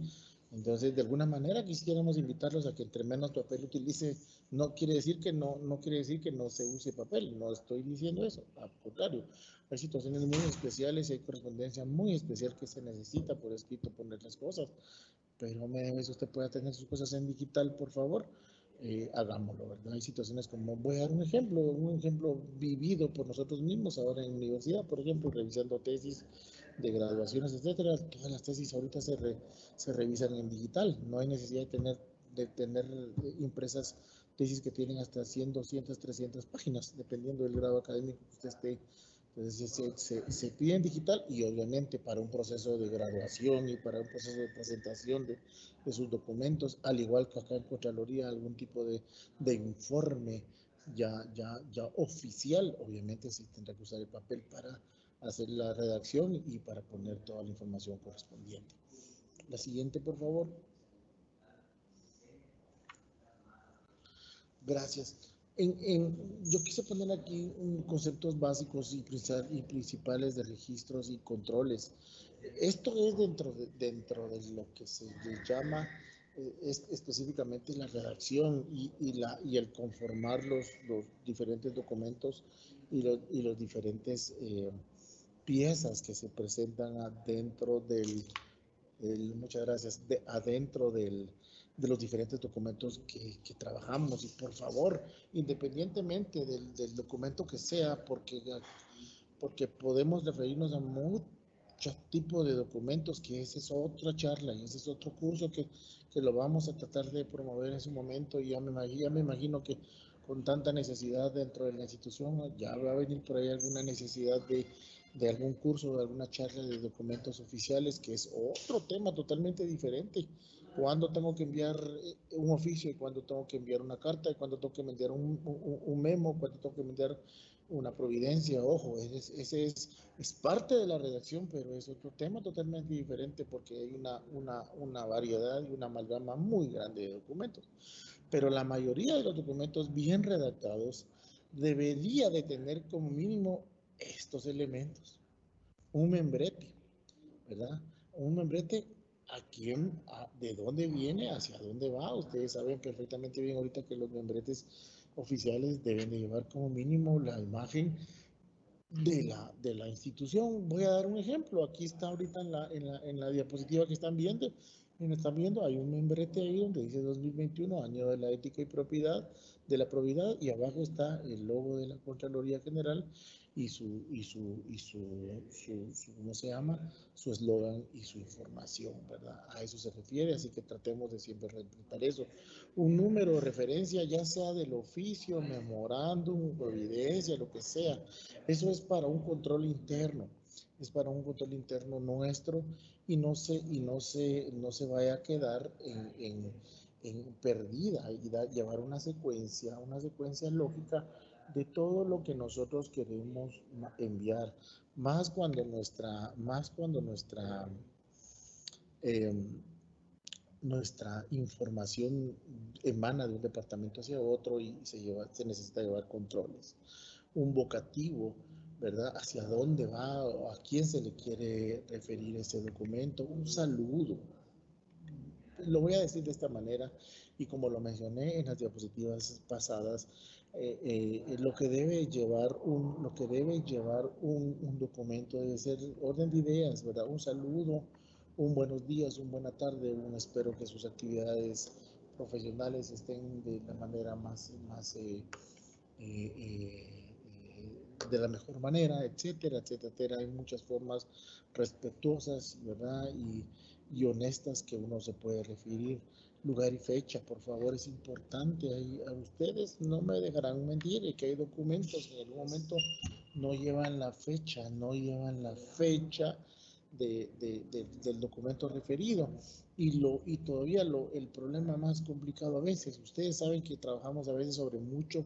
Entonces, de alguna manera quisiéramos invitarlos a que entre menos papel utilice, no quiere decir que no quiere decir que no se use papel, no estoy diciendo eso, al contrario, hay situaciones muy especiales y hay correspondencia muy especial que se necesita por escrito poner las cosas, pero media vez usted pueda tener sus cosas en digital, por favor, hagámoslo, ¿verdad? Hay situaciones como, voy a dar un ejemplo vivido por nosotros mismos ahora en la universidad, por ejemplo, revisando tesis de graduaciones, etcétera. Todas las tesis ahorita se revisan en digital, no hay necesidad de tener impresas tesis que tienen hasta 100, 200, 300 páginas, dependiendo del grado académico que usted esté. Entonces se pide en digital y obviamente para un proceso de graduación y para un proceso de presentación de sus documentos, al igual que acá en Contraloría, algún tipo de informe ya oficial, obviamente se tendrá que usar el papel para hacer la redacción y para poner toda la información correspondiente. La siguiente, por favor. Gracias. Yo quise poner aquí conceptos básicos y principales de registros y controles. Esto es dentro de lo que se le llama específicamente la redacción y el conformar los diferentes documentos y los diferentes piezas que se presentan adentro muchas gracias, adentro de los diferentes documentos que trabajamos. Y por favor, independientemente del documento que sea, porque podemos referirnos a muchos tipos de documentos, que esa es otra charla y ese es otro curso que lo vamos a tratar de promover en su momento. Y ya me imagino que con tanta necesidad dentro de la institución, ya va a venir por ahí alguna necesidad de algún curso, de alguna charla de documentos oficiales, que es otro tema totalmente diferente. Cuándo tengo que enviar un oficio y cuándo tengo que enviar una carta y cuándo tengo que enviar un memo, cuándo tengo que enviar una providencia. Ojo, ese es parte de la redacción, pero es otro tema totalmente diferente porque hay una variedad y una amalgama muy grande de documentos. Pero la mayoría de los documentos bien redactados debería de tener como mínimo estos elementos. Un membrete, ¿verdad? Un membrete a quién, de dónde viene, hacia dónde va. Ustedes saben perfectamente bien ahorita que los membretes oficiales deben de llevar como mínimo la imagen de la institución. Voy a dar un ejemplo. Aquí está ahorita en la diapositiva que están viendo, hay un membrete ahí donde dice 2021, año de la ética y propiedad, de la probidad, y abajo está el logo de la Contraloría General y ¿cómo se llama? Su eslogan y su información, ¿verdad? A eso se refiere, así que tratemos de siempre respetar eso. Un número de referencia, ya sea del oficio, memorándum, providencia, lo que sea, eso es para un control interno, es para un control interno nuestro y no se vaya a quedar en perdida y llevar una secuencia lógica de todo lo que nosotros queremos enviar, más cuando eh, nuestra información emana de un departamento hacia otro y se necesita llevar controles. Un vocativo, ¿verdad? ¿Hacia dónde va o a quién se le quiere referir ese documento? Un saludo. Lo voy a decir de esta manera y como lo mencioné en las diapositivas pasadas, lo que debe llevar un documento debe ser orden de ideas, ¿verdad? Un saludo, un buenos días, un buena tarde, un espero que sus actividades profesionales estén de la manera de la mejor manera, etcétera, etcétera. Hay muchas formas respetuosas, ¿verdad? Y honestas que uno se puede referir. Lugar y fecha, por favor, es importante. A ustedes no me dejarán mentir, que hay documentos que en algún momento no llevan la fecha del documento referido. Y todavía el problema más complicado a veces, ustedes saben que trabajamos sobre mucho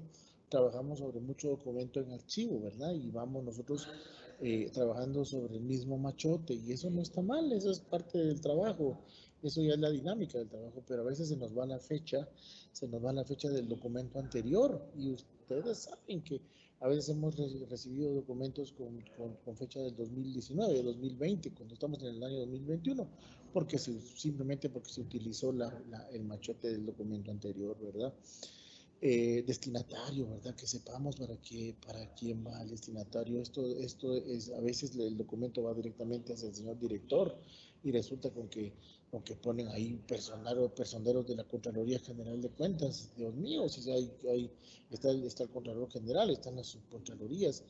documento en archivo, ¿verdad? Y vamos nosotros trabajando sobre el mismo machote y eso no está mal, eso es parte del trabajo, eso ya es la dinámica del trabajo, pero a veces se nos va la fecha del documento anterior y ustedes saben que a veces hemos recibido documentos con fecha del 2019, 2020, cuando estamos en el año 2021, simplemente porque se utilizó el machote del documento anterior, ¿verdad? Destinatario, ¿verdad? Que sepamos para quién va el destinatario. Esto es, a veces el documento va directamente hacia el señor director y resulta con que ponen ahí personeros de la Contraloría General de Cuentas. Dios mío, si está el Contralor General, están las subcontralorías,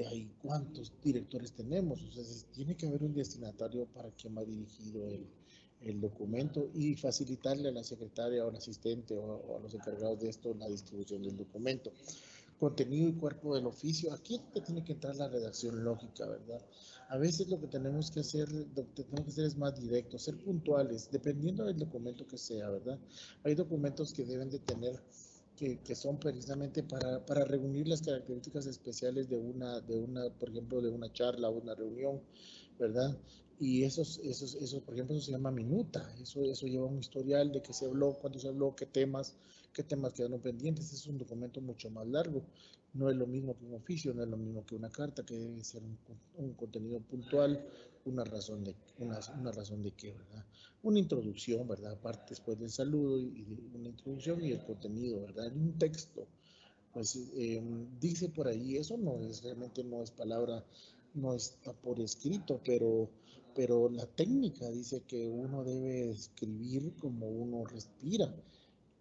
hay cuántos directores tenemos. Entonces, tiene que haber un destinatario para quien va dirigido el documento y facilitarle a la secretaria o al asistente o a los encargados de esto la distribución del documento. Contenido y cuerpo del oficio, aquí es tiene que entrar la redacción lógica, ¿verdad? A veces lo que tenemos que hacer es más directo, ser puntuales, dependiendo del documento que sea, ¿verdad? Hay documentos que deben de tener que son precisamente para reunir las características especiales por ejemplo, de una charla o una reunión, ¿verdad? Y eso, por ejemplo, eso se llama minuta, eso lleva un historial de qué se habló, cuándo se habló, qué temas quedaron pendientes. Es un documento mucho más largo, no es lo mismo que un oficio, no es lo mismo que una carta, que debe ser un contenido puntual, una razón de qué, ¿verdad? Una introducción, ¿verdad? Aparte después del saludo una introducción y el contenido, ¿verdad? En un texto, pues dice por ahí, eso realmente no es palabra, no está por escrito, pero la técnica dice que uno debe escribir como uno respira.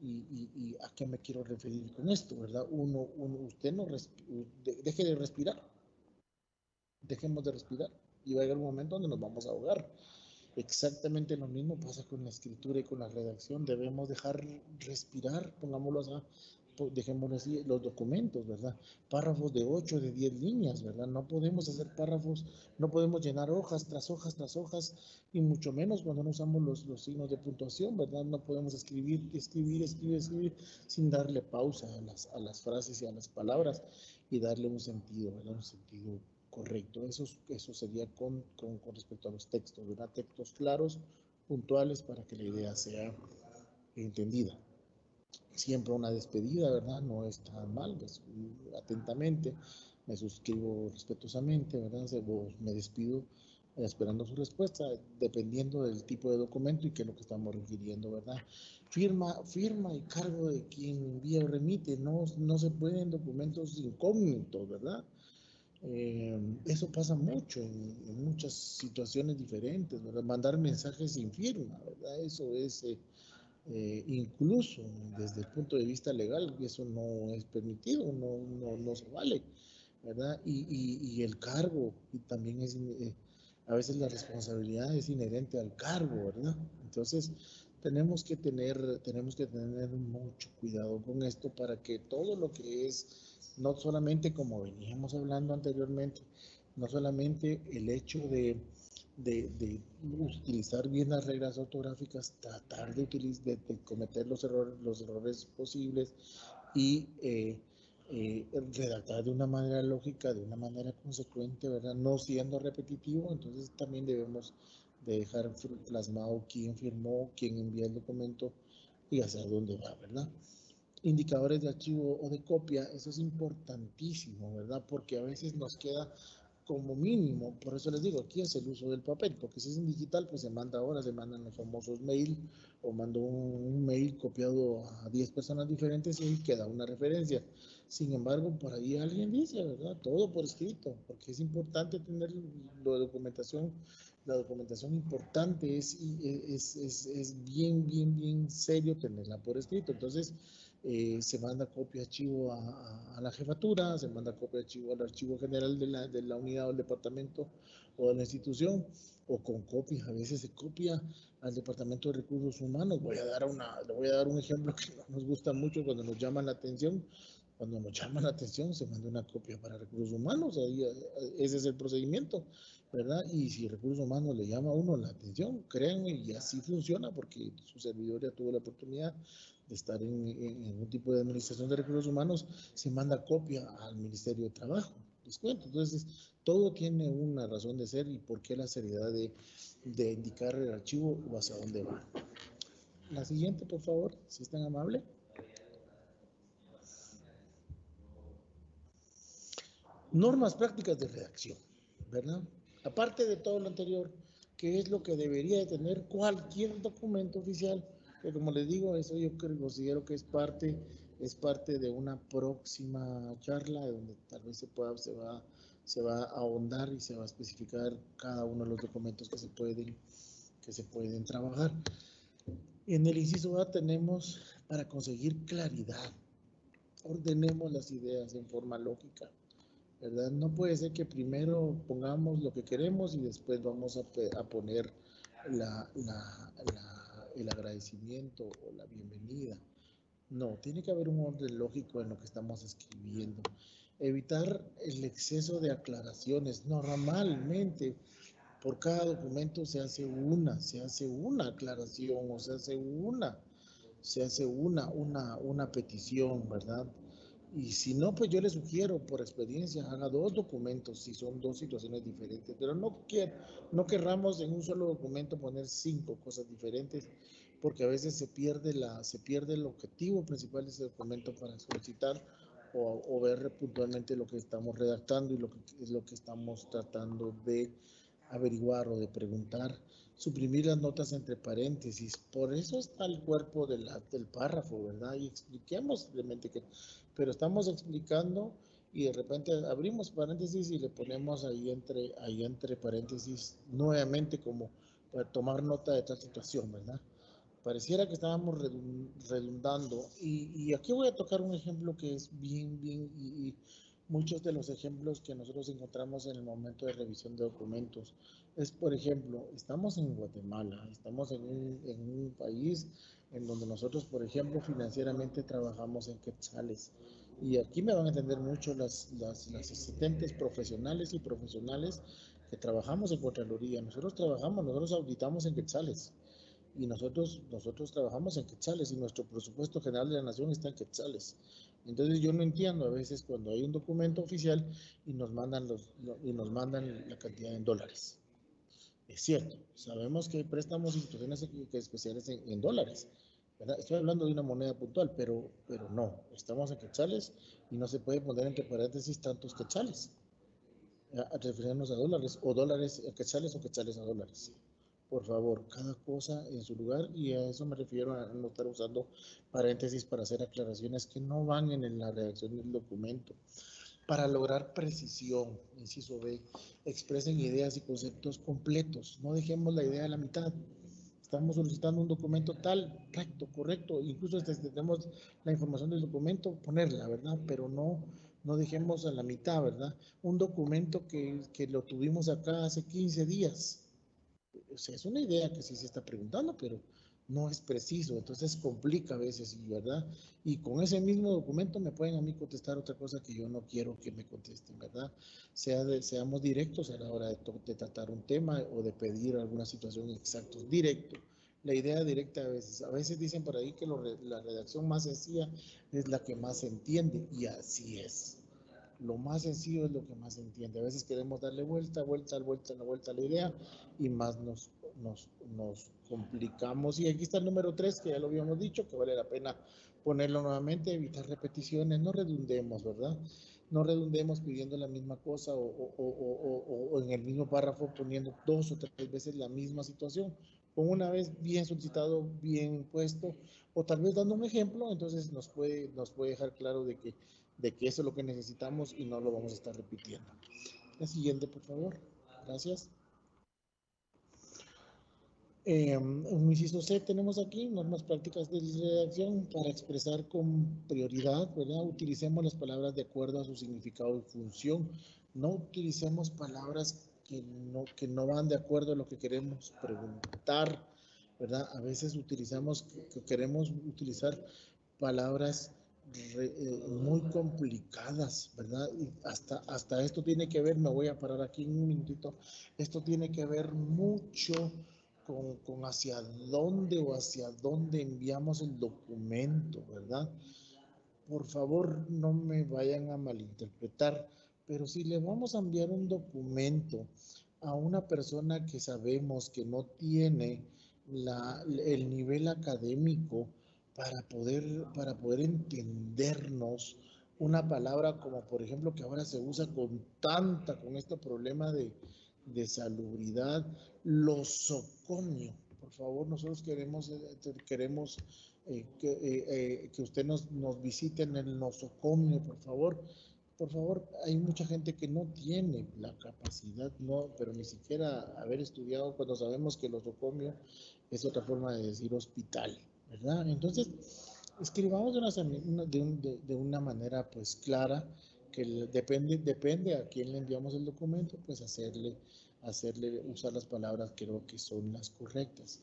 Y a qué me quiero referir con esto, ¿verdad? Usted no deje de respirar, dejemos de respirar y va a llegar un momento donde nos vamos a ahogar. Exactamente lo mismo pasa con la escritura y con la redacción. Debemos dejar respirar, pongámoslo así, dejémoslo así, los documentos, ¿verdad? Párrafos de 8, de 10 líneas, ¿verdad? No podemos hacer párrafos, no podemos llenar hojas tras hojas tras hojas, y mucho menos cuando no usamos los signos de puntuación, ¿verdad? No podemos escribir sin darle pausa a las frases y a las palabras y darle un sentido, ¿verdad? Un sentido correcto. Eso sería con respecto a los textos, ¿verdad? Textos claros, puntuales, para que la idea sea entendida. Siempre una despedida, ¿verdad? No está mal, pues, atentamente, me suscribo respetuosamente, ¿verdad? Me despido esperando su respuesta, dependiendo del tipo de documento y qué es lo que estamos requiriendo, ¿verdad? Firma y cargo de quien envía o remite, no se pueden documentos incógnitos, ¿verdad? Eso pasa mucho en muchas situaciones diferentes, ¿verdad? Mandar mensajes sin firma, ¿verdad? Eso es incluso desde el punto de vista legal, eso no es permitido, no se vale, ¿verdad? Y el cargo y también es, a veces la responsabilidad es inherente al cargo, ¿verdad? Entonces tenemos que tener mucho cuidado con esto para que todo lo que es, no solamente como veníamos hablando anteriormente, no solamente el hecho de utilizar bien las reglas ortográficas, tratar de cometer los errores posibles y redactar de una manera lógica, de una manera consecuente, ¿verdad? No siendo repetitivo, entonces también debemos de dejar plasmado quién firmó, quién envía el documento y hacia dónde va, ¿verdad? Indicadores de archivo o de copia, eso es importantísimo, ¿verdad? Porque a veces nos queda como mínimo, por eso les digo, aquí es el uso del papel, porque si es en digital, pues se manda ahora, se mandan los famosos mail, o mando un mail copiado a 10 personas diferentes y ahí queda una referencia. Sin embargo, por ahí alguien dice, ¿verdad? Todo por escrito, porque es importante tener la documentación importante, es bien serio tenerla por escrito. Entonces, se manda copia de archivo a la jefatura, se manda copia de archivo al archivo general de la unidad o del departamento o de la institución, o con copias, a veces se copia al departamento de recursos humanos. Le voy a dar un ejemplo que nos gusta mucho cuando nos llaman la atención. Cuando nos llaman la atención, se manda una copia para recursos humanos, ahí, ese es el procedimiento, ¿verdad? Y si recursos humanos le llama a uno la atención, créanme, y así funciona, porque su servidor ya tuvo la oportunidad de estar en un tipo de administración de recursos humanos, se manda copia al Ministerio de Trabajo. Les cuento. Entonces, todo tiene una razón de ser y por qué la seriedad de indicar el archivo o hacia dónde va. La siguiente, por favor, si es tan amable. Normas prácticas de redacción, ¿verdad? Aparte de todo lo anterior, ¿qué es lo que debería de tener cualquier documento oficial? Que como les digo, eso yo considero que es parte de una próxima charla donde tal vez se va a ahondar y se va a especificar cada uno de los documentos que se pueden trabajar. En el inciso A tenemos para conseguir claridad, ordenemos las ideas en forma lógica, ¿verdad? No puede ser que primero pongamos lo que queremos y después vamos a poner el agradecimiento o la bienvenida. No, tiene que haber un orden lógico en lo que estamos escribiendo. Evitar el exceso de aclaraciones. Normalmente, por cada documento se hace una aclaración o se hace una petición, ¿verdad? Y si no, pues yo le sugiero, por experiencia, haga dos documentos si son dos situaciones diferentes, pero no querramos en un solo documento poner 5 cosas diferentes, porque a veces se pierde el objetivo principal de ese documento para solicitar o ver puntualmente lo que estamos redactando y lo que es lo que estamos tratando de averiguar o de preguntar. Suprimir las notas entre paréntesis, por eso está el cuerpo del párrafo, ¿verdad? Y expliquemos simplemente que, pero estamos explicando y de repente abrimos paréntesis y le ponemos ahí entre paréntesis nuevamente como para tomar nota de tal situación, ¿verdad? Pareciera que estábamos redundando y aquí voy a tocar un ejemplo que es y muchos de los ejemplos que nosotros encontramos en el momento de revisión de documentos es, por ejemplo, estamos en Guatemala, estamos en un país en donde nosotros, por ejemplo, financieramente trabajamos en quetzales. Y aquí me van a entender mucho las asistentes profesionales y profesionales que trabajamos en Contraloría. Nosotros auditamos en quetzales. Y nosotros trabajamos en quetzales y nuestro presupuesto general de la nación está en quetzales. Entonces yo no entiendo a veces cuando hay un documento oficial y nos mandan la cantidad en dólares. Es cierto, sabemos que hay préstamos y situaciones especiales en dólares, ¿verdad? Estoy hablando de una moneda puntual, pero no, estamos en quetzales y no se puede poner entre paréntesis tantos quetzales. a referirnos a dólares a quetzales a dólares. Por favor, cada cosa en su lugar, y a eso me refiero a no estar usando paréntesis para hacer aclaraciones que no van en la redacción del documento. Para lograr precisión, inciso B, expresen ideas y conceptos completos. No dejemos la idea a la mitad. Estamos solicitando un documento tal, recto, correcto, incluso tenemos la información del documento, ponerla, ¿verdad? Pero no dejemos a la mitad, ¿verdad? Un documento que lo tuvimos acá hace 15 días. O sea, es una idea que sí se está preguntando, pero no es preciso, entonces complica a veces, ¿verdad? Y con ese mismo documento me pueden a mí contestar otra cosa que yo no quiero que me contesten, ¿verdad? Seamos directos a la hora de tratar un tema o de pedir alguna situación exactos, directo. La idea directa a veces dicen por ahí que la redacción más sencilla es la que más se entiende, y así es. Lo más sencillo es lo que más se entiende. A veces queremos darle vuelta a la idea y más nos complicamos. Y aquí está el número 3, que ya lo habíamos dicho, que vale la pena ponerlo nuevamente, evitar repeticiones, no redundemos, ¿verdad? No redundemos pidiendo la misma cosa o en el mismo párrafo poniendo 2 o 3 veces la misma situación. Con una vez bien solicitado, bien puesto, o tal vez dando un ejemplo, entonces nos puede dejar claro de que eso es lo que necesitamos y no lo vamos a estar repitiendo. La siguiente, por favor. Gracias. Un inciso C tenemos aquí, normas prácticas de redacción para expresar con prioridad, ¿verdad? Utilicemos las palabras de acuerdo a su significado y función. No utilicemos palabras que no van de acuerdo a lo que queremos preguntar, ¿verdad? A veces queremos utilizar palabras muy complicadas, ¿verdad? Y hasta esto tiene que ver, me voy a parar aquí un minutito, esto tiene que ver mucho con hacia dónde enviamos el documento, ¿verdad? Por favor, no me vayan a malinterpretar, pero si le vamos a enviar un documento a una persona que sabemos que no tiene el nivel académico para poder entendernos una palabra como por ejemplo que ahora se usa con este problema de salubridad, losocomio. Por favor, nosotros queremos que usted nos visite en el nosocomio, por favor. Por favor, hay mucha gente que no tiene la capacidad, no, pero ni siquiera haber estudiado cuando sabemos que el nosocomio es otra forma de decir hospital, ¿verdad? Entonces, escribamos de una manera pues clara, que depende a quién le enviamos el documento, pues hacerle usar las palabras que creo que son las correctas.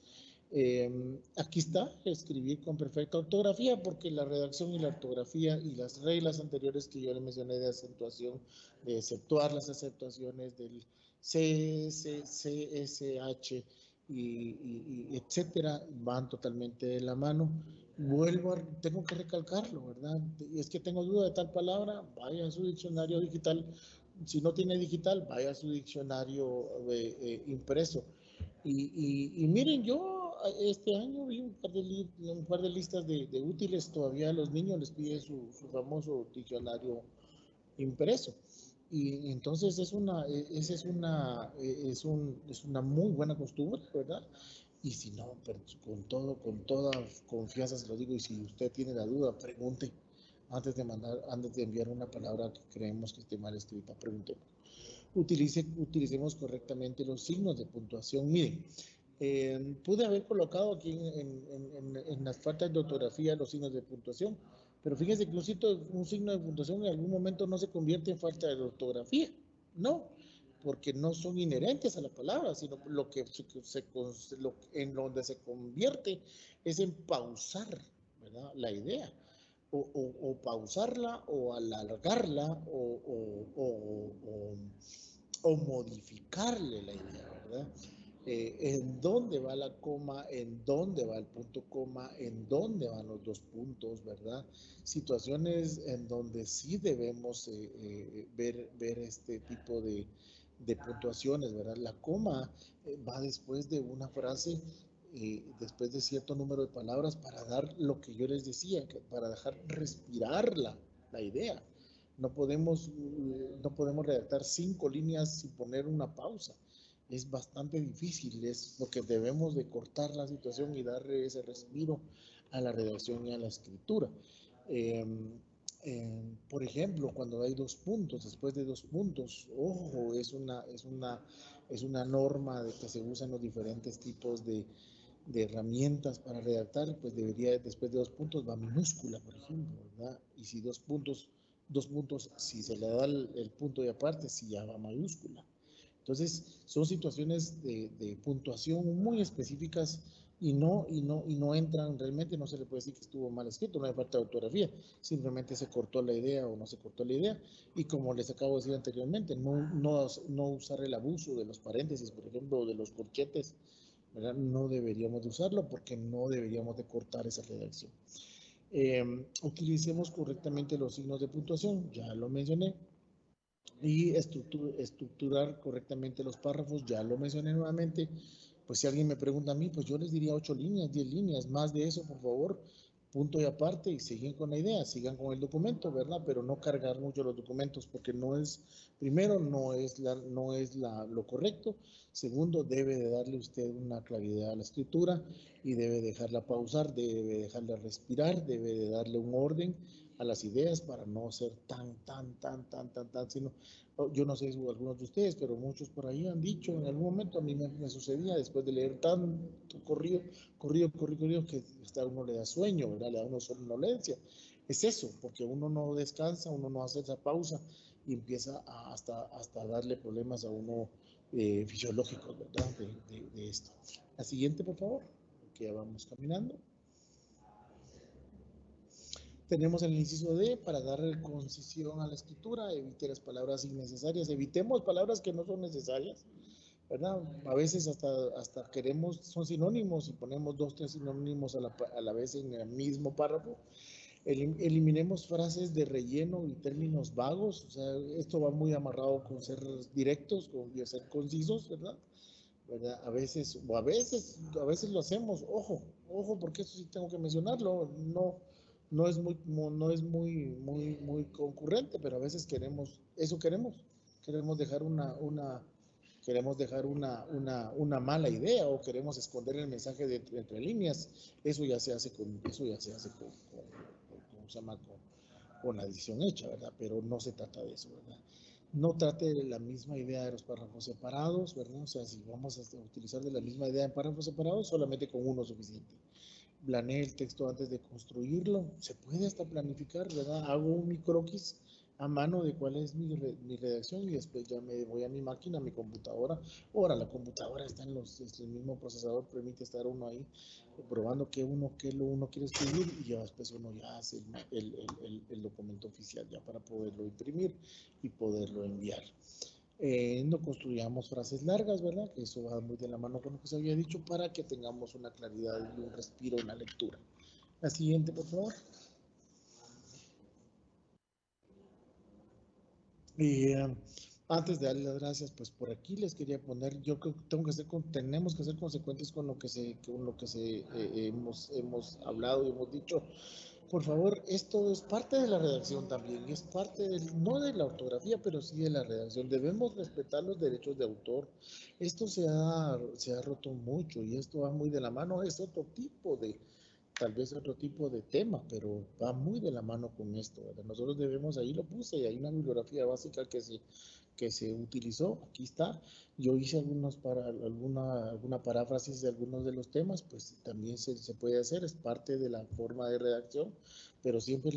Aquí está, escribir con perfecta ortografía, porque la redacción y la ortografía y las reglas anteriores que yo le mencioné de acentuación, de exceptuar las acentuaciones del C, S, H y etcétera, van totalmente de la mano. Tengo que recalcarlo, ¿verdad? Y es que tengo duda de tal palabra, vaya a su diccionario digital. Si no tiene digital, vaya a su diccionario impreso. Y miren, yo este año vi un par de listas de útiles, todavía a los niños les pide su famoso diccionario impreso. Y entonces es una muy buena costumbre, ¿verdad? Y si no, pero con toda confianza se lo digo, y si usted tiene la duda, pregunte antes de enviar una palabra que creemos que esté mal escrita, preguntemos. Utilicemos correctamente los signos de puntuación. Miren, pude haber colocado aquí en las faltas de ortografía los signos de puntuación, pero fíjense que un signo de puntuación en algún momento no se convierte en falta de ortografía, no, porque no son inherentes a la palabra, sino en donde se convierte es en pausar, ¿verdad? La idea. O pausarla o alargarla o modificarle la idea, ¿verdad? En dónde va la coma, en dónde va el punto coma, en dónde van los dos puntos, ¿verdad? Situaciones en donde sí debemos ver este tipo de puntuaciones, ¿verdad? La coma va después de una frase, después de cierto número de palabras, para dar lo que yo les decía, para dejar respirar la idea. No podemos redactar 5 líneas sin poner una pausa. Es bastante difícil, es porque debemos de cortar la situación y darle ese respiro a la redacción y a la escritura. Por ejemplo, cuando hay 2 puntos, después de 2 puntos, ojo, es una norma de que se usan los diferentes tipos de herramientas para redactar, pues debería, después de 2 puntos, va minúscula, por ejemplo, ¿verdad? Y si 2 puntos, si se le da el punto de aparte, si ya va mayúscula. Entonces, son situaciones de puntuación muy específicas y no entran, realmente no se le puede decir que estuvo mal escrito, no hay falta de ortografía, simplemente se cortó la idea o no se cortó la idea. Y como les acabo de decir anteriormente, no usar el abuso de los paréntesis, por ejemplo, o de los corchetes, ¿verdad? No deberíamos de usarlo porque no deberíamos de cortar esa redacción. Utilicemos correctamente los signos de puntuación, ya lo mencioné, y estructurar correctamente los párrafos, ya lo mencioné nuevamente. Pues si alguien me pregunta a mí, pues yo les diría 8 líneas, 10 líneas, más de eso, por favor, punto y aparte, y siguen con la idea, sigan con el documento, ¿verdad? Pero no cargar mucho los documentos, porque no es, primero, no es lo correcto, segundo, debe de darle usted una claridad a la escritura y debe dejarla pausar, debe dejarla respirar, debe de darle un orden a las ideas para no ser tan, sino, yo no sé si algunos de ustedes, pero muchos por ahí han dicho en algún momento, a mí me sucedía después de leer tanto corrido, que hasta uno le da sueño, ¿verdad? Le da uno somnolencia. Es eso, porque uno no descansa, uno no hace esa pausa y empieza hasta darle problemas a uno fisiológicos, ¿verdad? De esto. La siguiente, por favor, que ya vamos caminando. Tenemos el inciso D para darle concisión a la escritura, evite las palabras innecesarias, evitemos palabras que no son necesarias, ¿verdad? A veces hasta queremos, son sinónimos y ponemos 2, 3 sinónimos a la vez en el mismo párrafo. Eliminemos frases de relleno y términos vagos, o sea, esto va muy amarrado con ser directos, con ser concisos, ¿verdad? ¿Verdad? A veces lo hacemos, ojo, porque eso sí tengo que mencionarlo, no es muy concurrente, pero a veces queremos dejar una mala idea o queremos esconder el mensaje entre líneas. Eso ya se hace ¿cómo se llama? Con la decisión hecha, ¿verdad? Pero no se trata de eso, ¿verdad? No trate de la misma idea de los párrafos separados, ¿verdad? O sea, si vamos a utilizar de la misma idea en párrafos separados, solamente con uno es suficiente. Planee el texto antes de construirlo, se puede hasta planificar, ¿verdad? Hago un croquis a mano de cuál es mi redacción y después ya me voy a mi máquina, a mi computadora. Ahora la computadora está el mismo procesador, permite estar uno ahí probando qué uno quiere escribir y ya después uno ya hace el documento oficial ya para poderlo imprimir y poderlo enviar. No construyamos frases largas, ¿verdad? Que eso va muy de la mano con lo que se había dicho para que tengamos una claridad y un respiro en la lectura. La siguiente, por favor. Y antes de darle las gracias, pues por aquí les quería poner, yo creo que tenemos que ser consecuentes con lo que hemos hablado y hemos dicho. Por favor, esto es parte de la redacción también, es parte no de la ortografía, pero sí de la redacción. Debemos respetar los derechos de autor. Esto se ha roto mucho y esto va muy de la mano, es tal vez otro tipo de tema, pero va muy de la mano con esto, ¿verdad? Nosotros debemos, ahí lo puse, y hay una bibliografía básica que se utilizó, aquí está. Yo hice alguna paráfrasis de algunos de los temas, pues también se puede hacer, es parte de la forma de redacción, pero siempre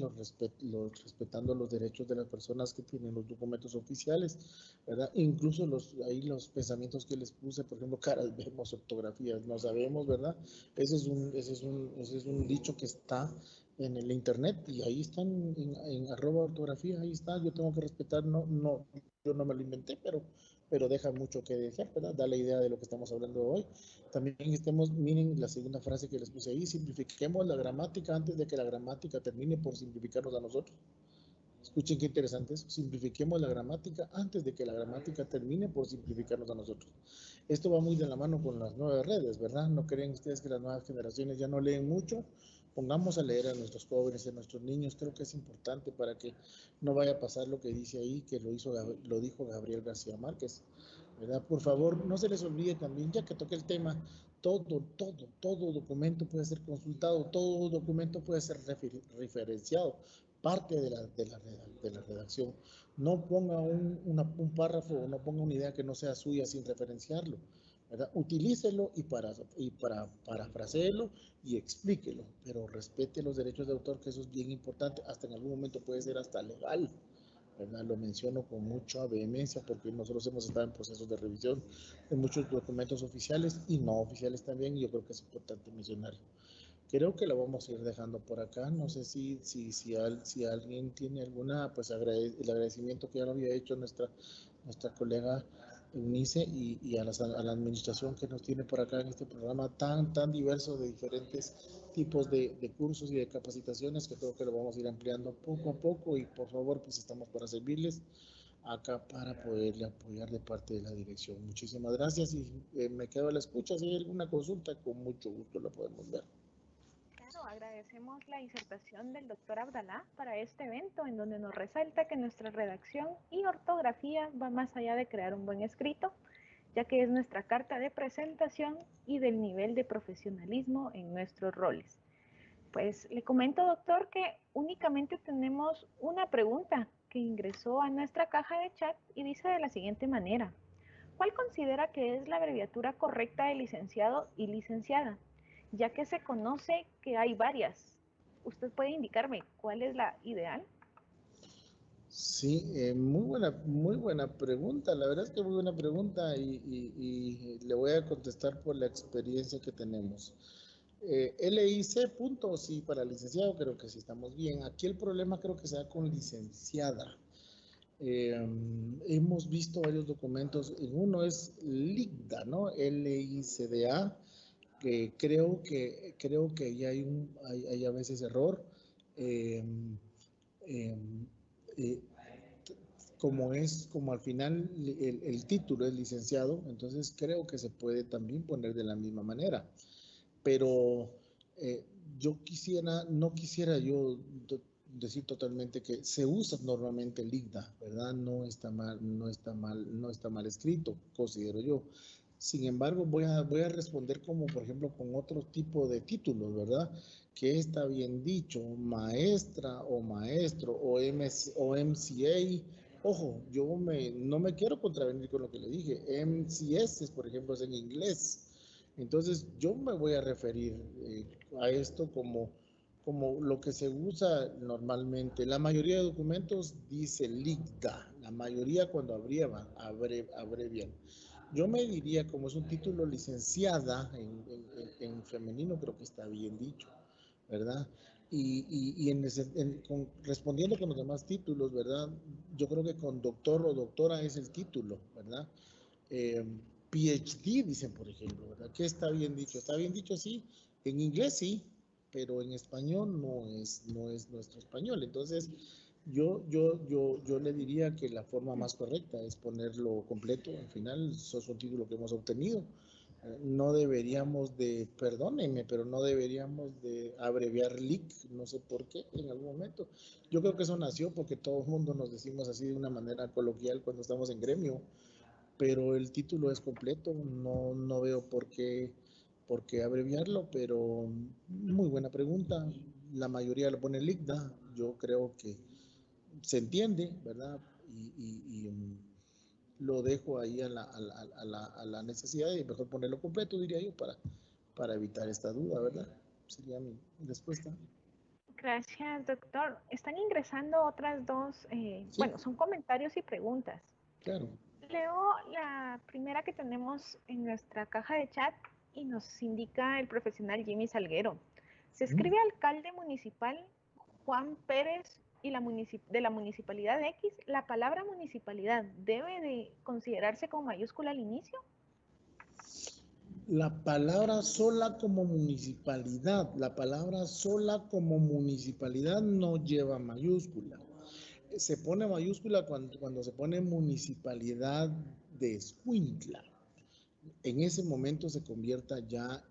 respetando los derechos de las personas que tienen los documentos oficiales, ¿verdad? Incluso ahí los pensamientos que les puse, por ejemplo, caras vemos, ortografías no sabemos, ¿verdad? Ese es un dicho que está en el internet y ahí están en @ortografía, ahí está, yo tengo que respetar, yo no me lo inventé, pero deja mucho que desear, ¿verdad? Da la idea de lo que estamos hablando hoy. También miren la segunda frase que les puse ahí, simplifiquemos la gramática antes de que la gramática termine por simplificarnos a nosotros. Escuchen qué interesante eso. Simplifiquemos la gramática antes de que la gramática termine por simplificarnos a nosotros. Esto va muy de la mano con las nuevas redes, ¿verdad? ¿No creen ustedes que las nuevas generaciones ya no leen mucho? pongamos a leer a nuestros jóvenes, a nuestros niños, creo que es importante para que no vaya a pasar lo que dice ahí, que lo dijo Gabriel García Márquez, ¿verdad? Por favor, no se les olvide también, ya que toque el tema, todo documento puede ser consultado, todo documento puede ser referenciado, parte de la redacción. No ponga un párrafo o no ponga una idea que no sea suya sin referenciarlo, ¿verdad? Utilícelo y parafraseelo y explíquelo, pero respete los derechos de autor, que eso es bien importante, hasta en algún momento puede ser hasta legal, ¿verdad? Lo menciono con mucha vehemencia porque nosotros hemos estado en procesos de revisión de muchos documentos oficiales y no oficiales también, y yo creo que es importante mencionarlo. Creo que lo vamos a ir dejando por acá. No sé si alguien tiene alguna, pues el agradecimiento que ya lo había hecho nuestra colega Eunice y a la administración que nos tiene por acá en este programa tan diverso de diferentes tipos de cursos y de capacitaciones, que creo que lo vamos a ir ampliando poco a poco, y por favor, pues estamos para servirles acá para poderle apoyar de parte de la dirección. Muchísimas gracias y me quedo a la escucha. Si hay alguna consulta, con mucho gusto la podemos ver. Claro, agradecemos la disertación del doctor Abdalá para este evento, en donde nos resalta que nuestra redacción y ortografía va más allá de crear un buen escrito, ya que es nuestra carta de presentación y del nivel de profesionalismo en nuestros roles. Pues le comento, doctor, que únicamente tenemos una pregunta que ingresó a nuestra caja de chat y dice de la siguiente manera: ¿cuál considera que es la abreviatura correcta de licenciado y licenciada? Ya que se conoce que hay varias. ¿Usted puede indicarme cuál es la ideal? Sí, muy buena pregunta. La verdad es que muy buena pregunta y le voy a contestar por la experiencia que tenemos. LIC, punto, sí, para licenciado creo que sí estamos bien. Aquí el problema creo que se da con licenciada. Hemos visto varios documentos, en uno es LICDA, ¿no? LICDA, que creo que ahí hay a veces error. Eh, eh, eh, como al final el título es licenciado, entonces creo que se puede también poner de la misma manera. Pero yo no quisiera yo decir totalmente que se usa normalmente el IGDA, ¿verdad? No está mal escrito, considero yo. Sin embargo, voy a responder como, por ejemplo, con otro tipo de títulos, ¿verdad? Que está bien dicho, maestra o maestro o MCA. Ojo, no me quiero contravenir con lo que le dije. MCS, por ejemplo, es en inglés. Entonces, yo me voy a referir a esto como lo que se usa normalmente. La mayoría de documentos dice LICDA, la mayoría cuando abrevian. Yo me diría, como es un título licenciada en femenino, creo que está bien dicho, ¿verdad? Respondiendo con los demás títulos, ¿verdad? Yo creo que con doctor o doctora es el título, ¿verdad? Eh, PhD, dicen, por ejemplo, ¿verdad? ¿Qué está bien dicho? Está bien dicho, sí. En inglés sí, pero en español no es nuestro español. Entonces, yo le diría que la forma más correcta es ponerlo completo. Al final, eso es un título que hemos obtenido. No deberíamos de, perdónenme, pero no deberíamos de abreviar LIC, no sé por qué, en algún momento. Yo creo que eso nació porque todo el mundo nos decimos así de una manera coloquial cuando estamos en gremio, pero el título es completo, no veo por qué abreviarlo, pero muy buena pregunta. La mayoría lo pone LICDA, yo creo que se entiende, ¿verdad? Lo dejo ahí a la necesidad y mejor ponerlo completo, diría yo, para evitar esta duda, ¿verdad? Sería mi respuesta. Gracias, doctor. Están ingresando otras dos, Sí, bueno, son comentarios y preguntas. claro. Leo la primera que tenemos en nuestra caja de chat y nos indica el profesional Jimmy Salguero. Se escribe alcalde municipal Juan Pérez y de la municipalidad X. ¿La palabra municipalidad debe de considerarse con mayúscula al inicio? La palabra sola como municipalidad no lleva mayúscula. Se pone mayúscula cuando se pone municipalidad de Escuintla. En ese momento se convierta ya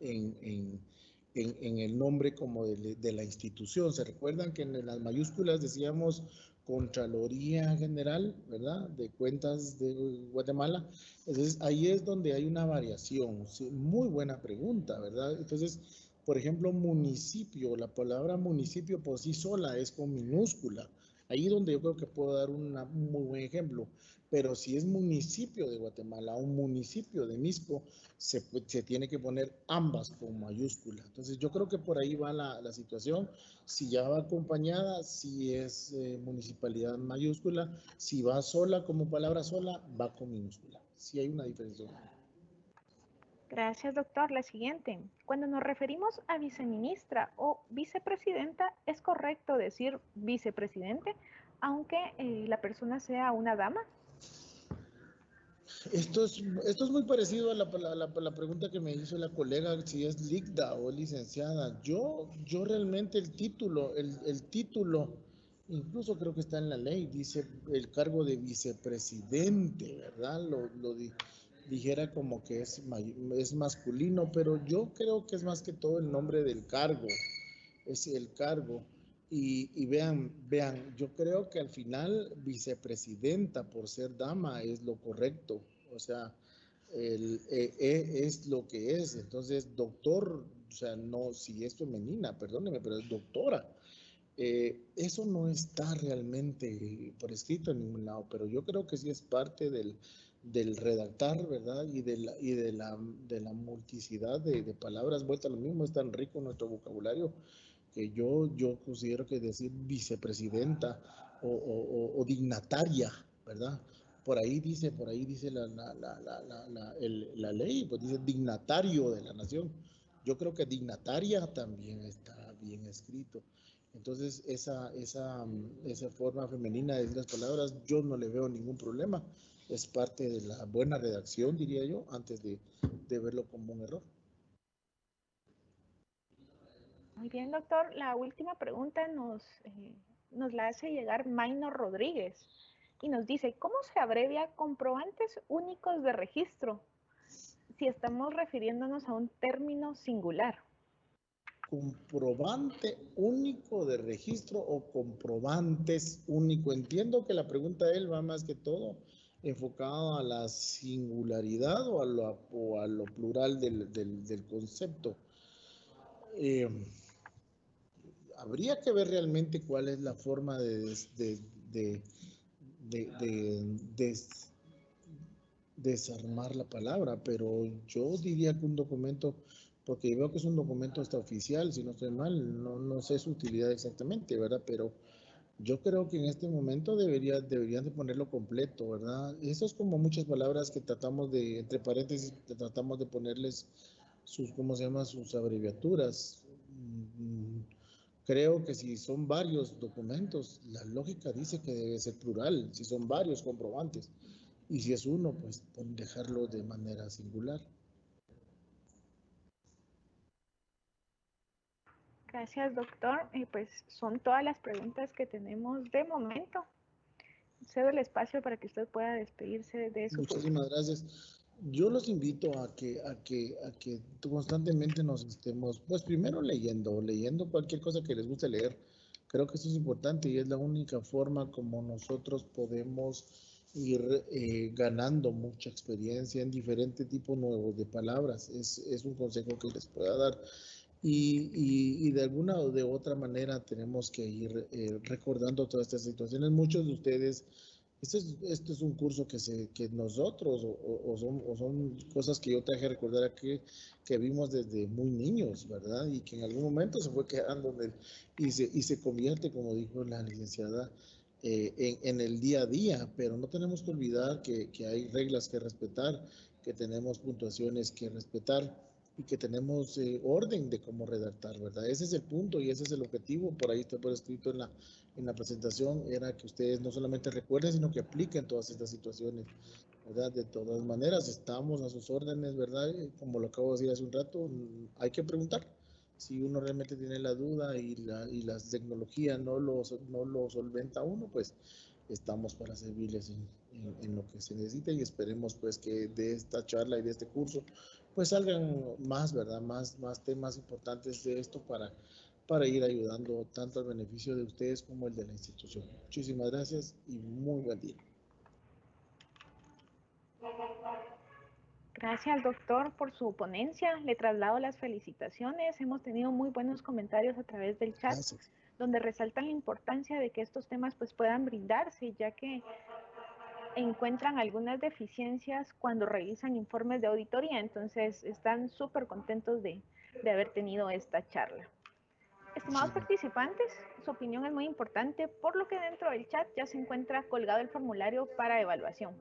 en el nombre como de la institución. ¿Se recuerdan que en las mayúsculas decíamos Contraloría General, ¿verdad? De Cuentas de Guatemala. Entonces, ahí es donde hay una variación. Sí, muy buena pregunta, ¿verdad? Entonces, por ejemplo, municipio, la palabra municipio por sí sola es con minúscula. Ahí donde yo creo que puedo dar un muy buen ejemplo. Pero si es municipio de Guatemala, un municipio de Misco, se tiene que poner ambas con mayúscula. Entonces, yo creo que por ahí va la situación. Si ya va acompañada, si es municipalidad mayúscula, si va sola como palabra sola, va con minúscula. Sí hay una diferencia. Gracias, doctor. La siguiente. Cuando nos referimos a viceministra o vicepresidenta, ¿es correcto decir vicepresidente, aunque la persona sea una dama? Esto es muy parecido a la pregunta que me hizo la colega, si es ligda o licenciada. Yo realmente el título, incluso creo que está en la ley, dice el cargo de vicepresidente, ¿verdad? Dijera como que es masculino, pero yo creo que es más que todo el nombre del cargo, es el cargo. Y vean, yo creo que al final vicepresidenta por ser dama es lo correcto, o sea, es lo que es. Entonces, doctor, o sea, no, si es femenina, perdóneme, pero es doctora. Eso no está realmente por escrito en ningún lado, pero yo creo que sí es parte del redactar, ¿verdad? Y de la multiplicidad de palabras vueltas a lo mismo. Es tan rico nuestro vocabulario que yo considero que decir vicepresidenta o dignataria, ¿verdad? Por ahí dice la ley, pues dice dignatario de la nación. Yo creo que dignataria también está bien escrito. Entonces, esa forma femenina de decir las palabras, yo no le veo ningún problema. Es parte de la buena redacción, diría yo, antes de verlo como un error. Muy bien, doctor. La última pregunta nos la hace llegar Maino Rodríguez y nos dice, ¿cómo se abrevia comprobantes únicos de registro si estamos refiriéndonos a un término singular? Comprobante único de registro o comprobantes único. Entiendo que la pregunta de él va más que todo enfocado a la singularidad o a lo plural del concepto. Eh, Habría que ver realmente cuál es la forma de desarmar la palabra, pero yo diría que un documento, porque veo que es un documento hasta oficial, si no estoy mal, no sé su utilidad exactamente, ¿verdad? Pero yo creo que en este momento deberían de ponerlo completo, ¿verdad? Eso es como muchas palabras que tratamos de, entre paréntesis, tratamos de ponerles ¿cómo se llama? Sus abreviaturas. Creo que si son varios documentos, la lógica dice que debe ser plural, si son varios comprobantes. Y si es uno, pues dejarlo de manera singular. Gracias, doctor. Pues son todas las preguntas que tenemos de momento. Cedo el espacio para que usted pueda despedirse de su público. Muchísimas gracias. Yo los invito a que constantemente nos estemos, pues primero leyendo cualquier cosa que les guste leer. Creo que eso es importante y es la única forma como nosotros podemos ir ganando mucha experiencia en diferentes tipos nuevos de palabras. Es un consejo que les pueda dar. Y de alguna o de otra manera tenemos que ir recordando todas estas situaciones. Muchos de ustedes, esto es un curso que nosotros, o son cosas que yo traje a recordar aquí, que vimos desde muy niños, ¿verdad? Y que en algún momento se fue quedando y se convierte, como dijo la licenciada, en el día a día, pero no tenemos que olvidar que hay reglas que respetar, que tenemos puntuaciones que respetar y que tenemos orden de cómo redactar, ¿verdad? Ese es el punto y ese es el objetivo, por ahí está por escrito en la presentación, era que ustedes no solamente recuerden, sino que apliquen todas estas situaciones, ¿verdad? De todas maneras, estamos a sus órdenes, ¿verdad? Como lo acabo de decir hace un rato, hay que preguntar. Si uno realmente tiene la duda y la tecnología no lo solventa uno, pues estamos para servirles en lo que se necesite y esperemos pues que de esta charla y de este curso pues salgan más, ¿verdad? Más temas importantes de esto para ir ayudando tanto al beneficio de ustedes como el de la institución. Muchísimas gracias y muy buen día. Gracias, doctor, por su ponencia. Le traslado las felicitaciones. Hemos tenido muy buenos comentarios a través del chat, Gracias. donde resaltan la importancia de que estos temas pues puedan brindarse, ya que encuentran algunas deficiencias cuando realizan informes de auditoría. Entonces, están súper contentos de haber tenido esta charla. Estimados participantes, su opinión es muy importante, por lo que dentro del chat ya se encuentra colgado el formulario para evaluación.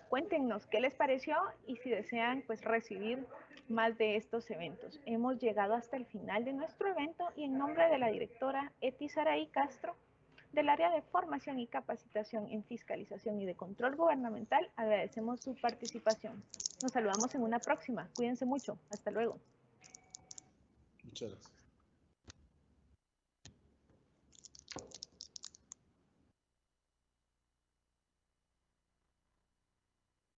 Cuéntenos qué les pareció y si desean pues recibir más de estos eventos. Hemos llegado hasta el final de nuestro evento y en nombre de la directora Eti Saraí Castro, del área de formación y capacitación en fiscalización y de control gubernamental, agradecemos su participación. Nos saludamos en una próxima. Cuídense mucho. Hasta luego. Muchas gracias.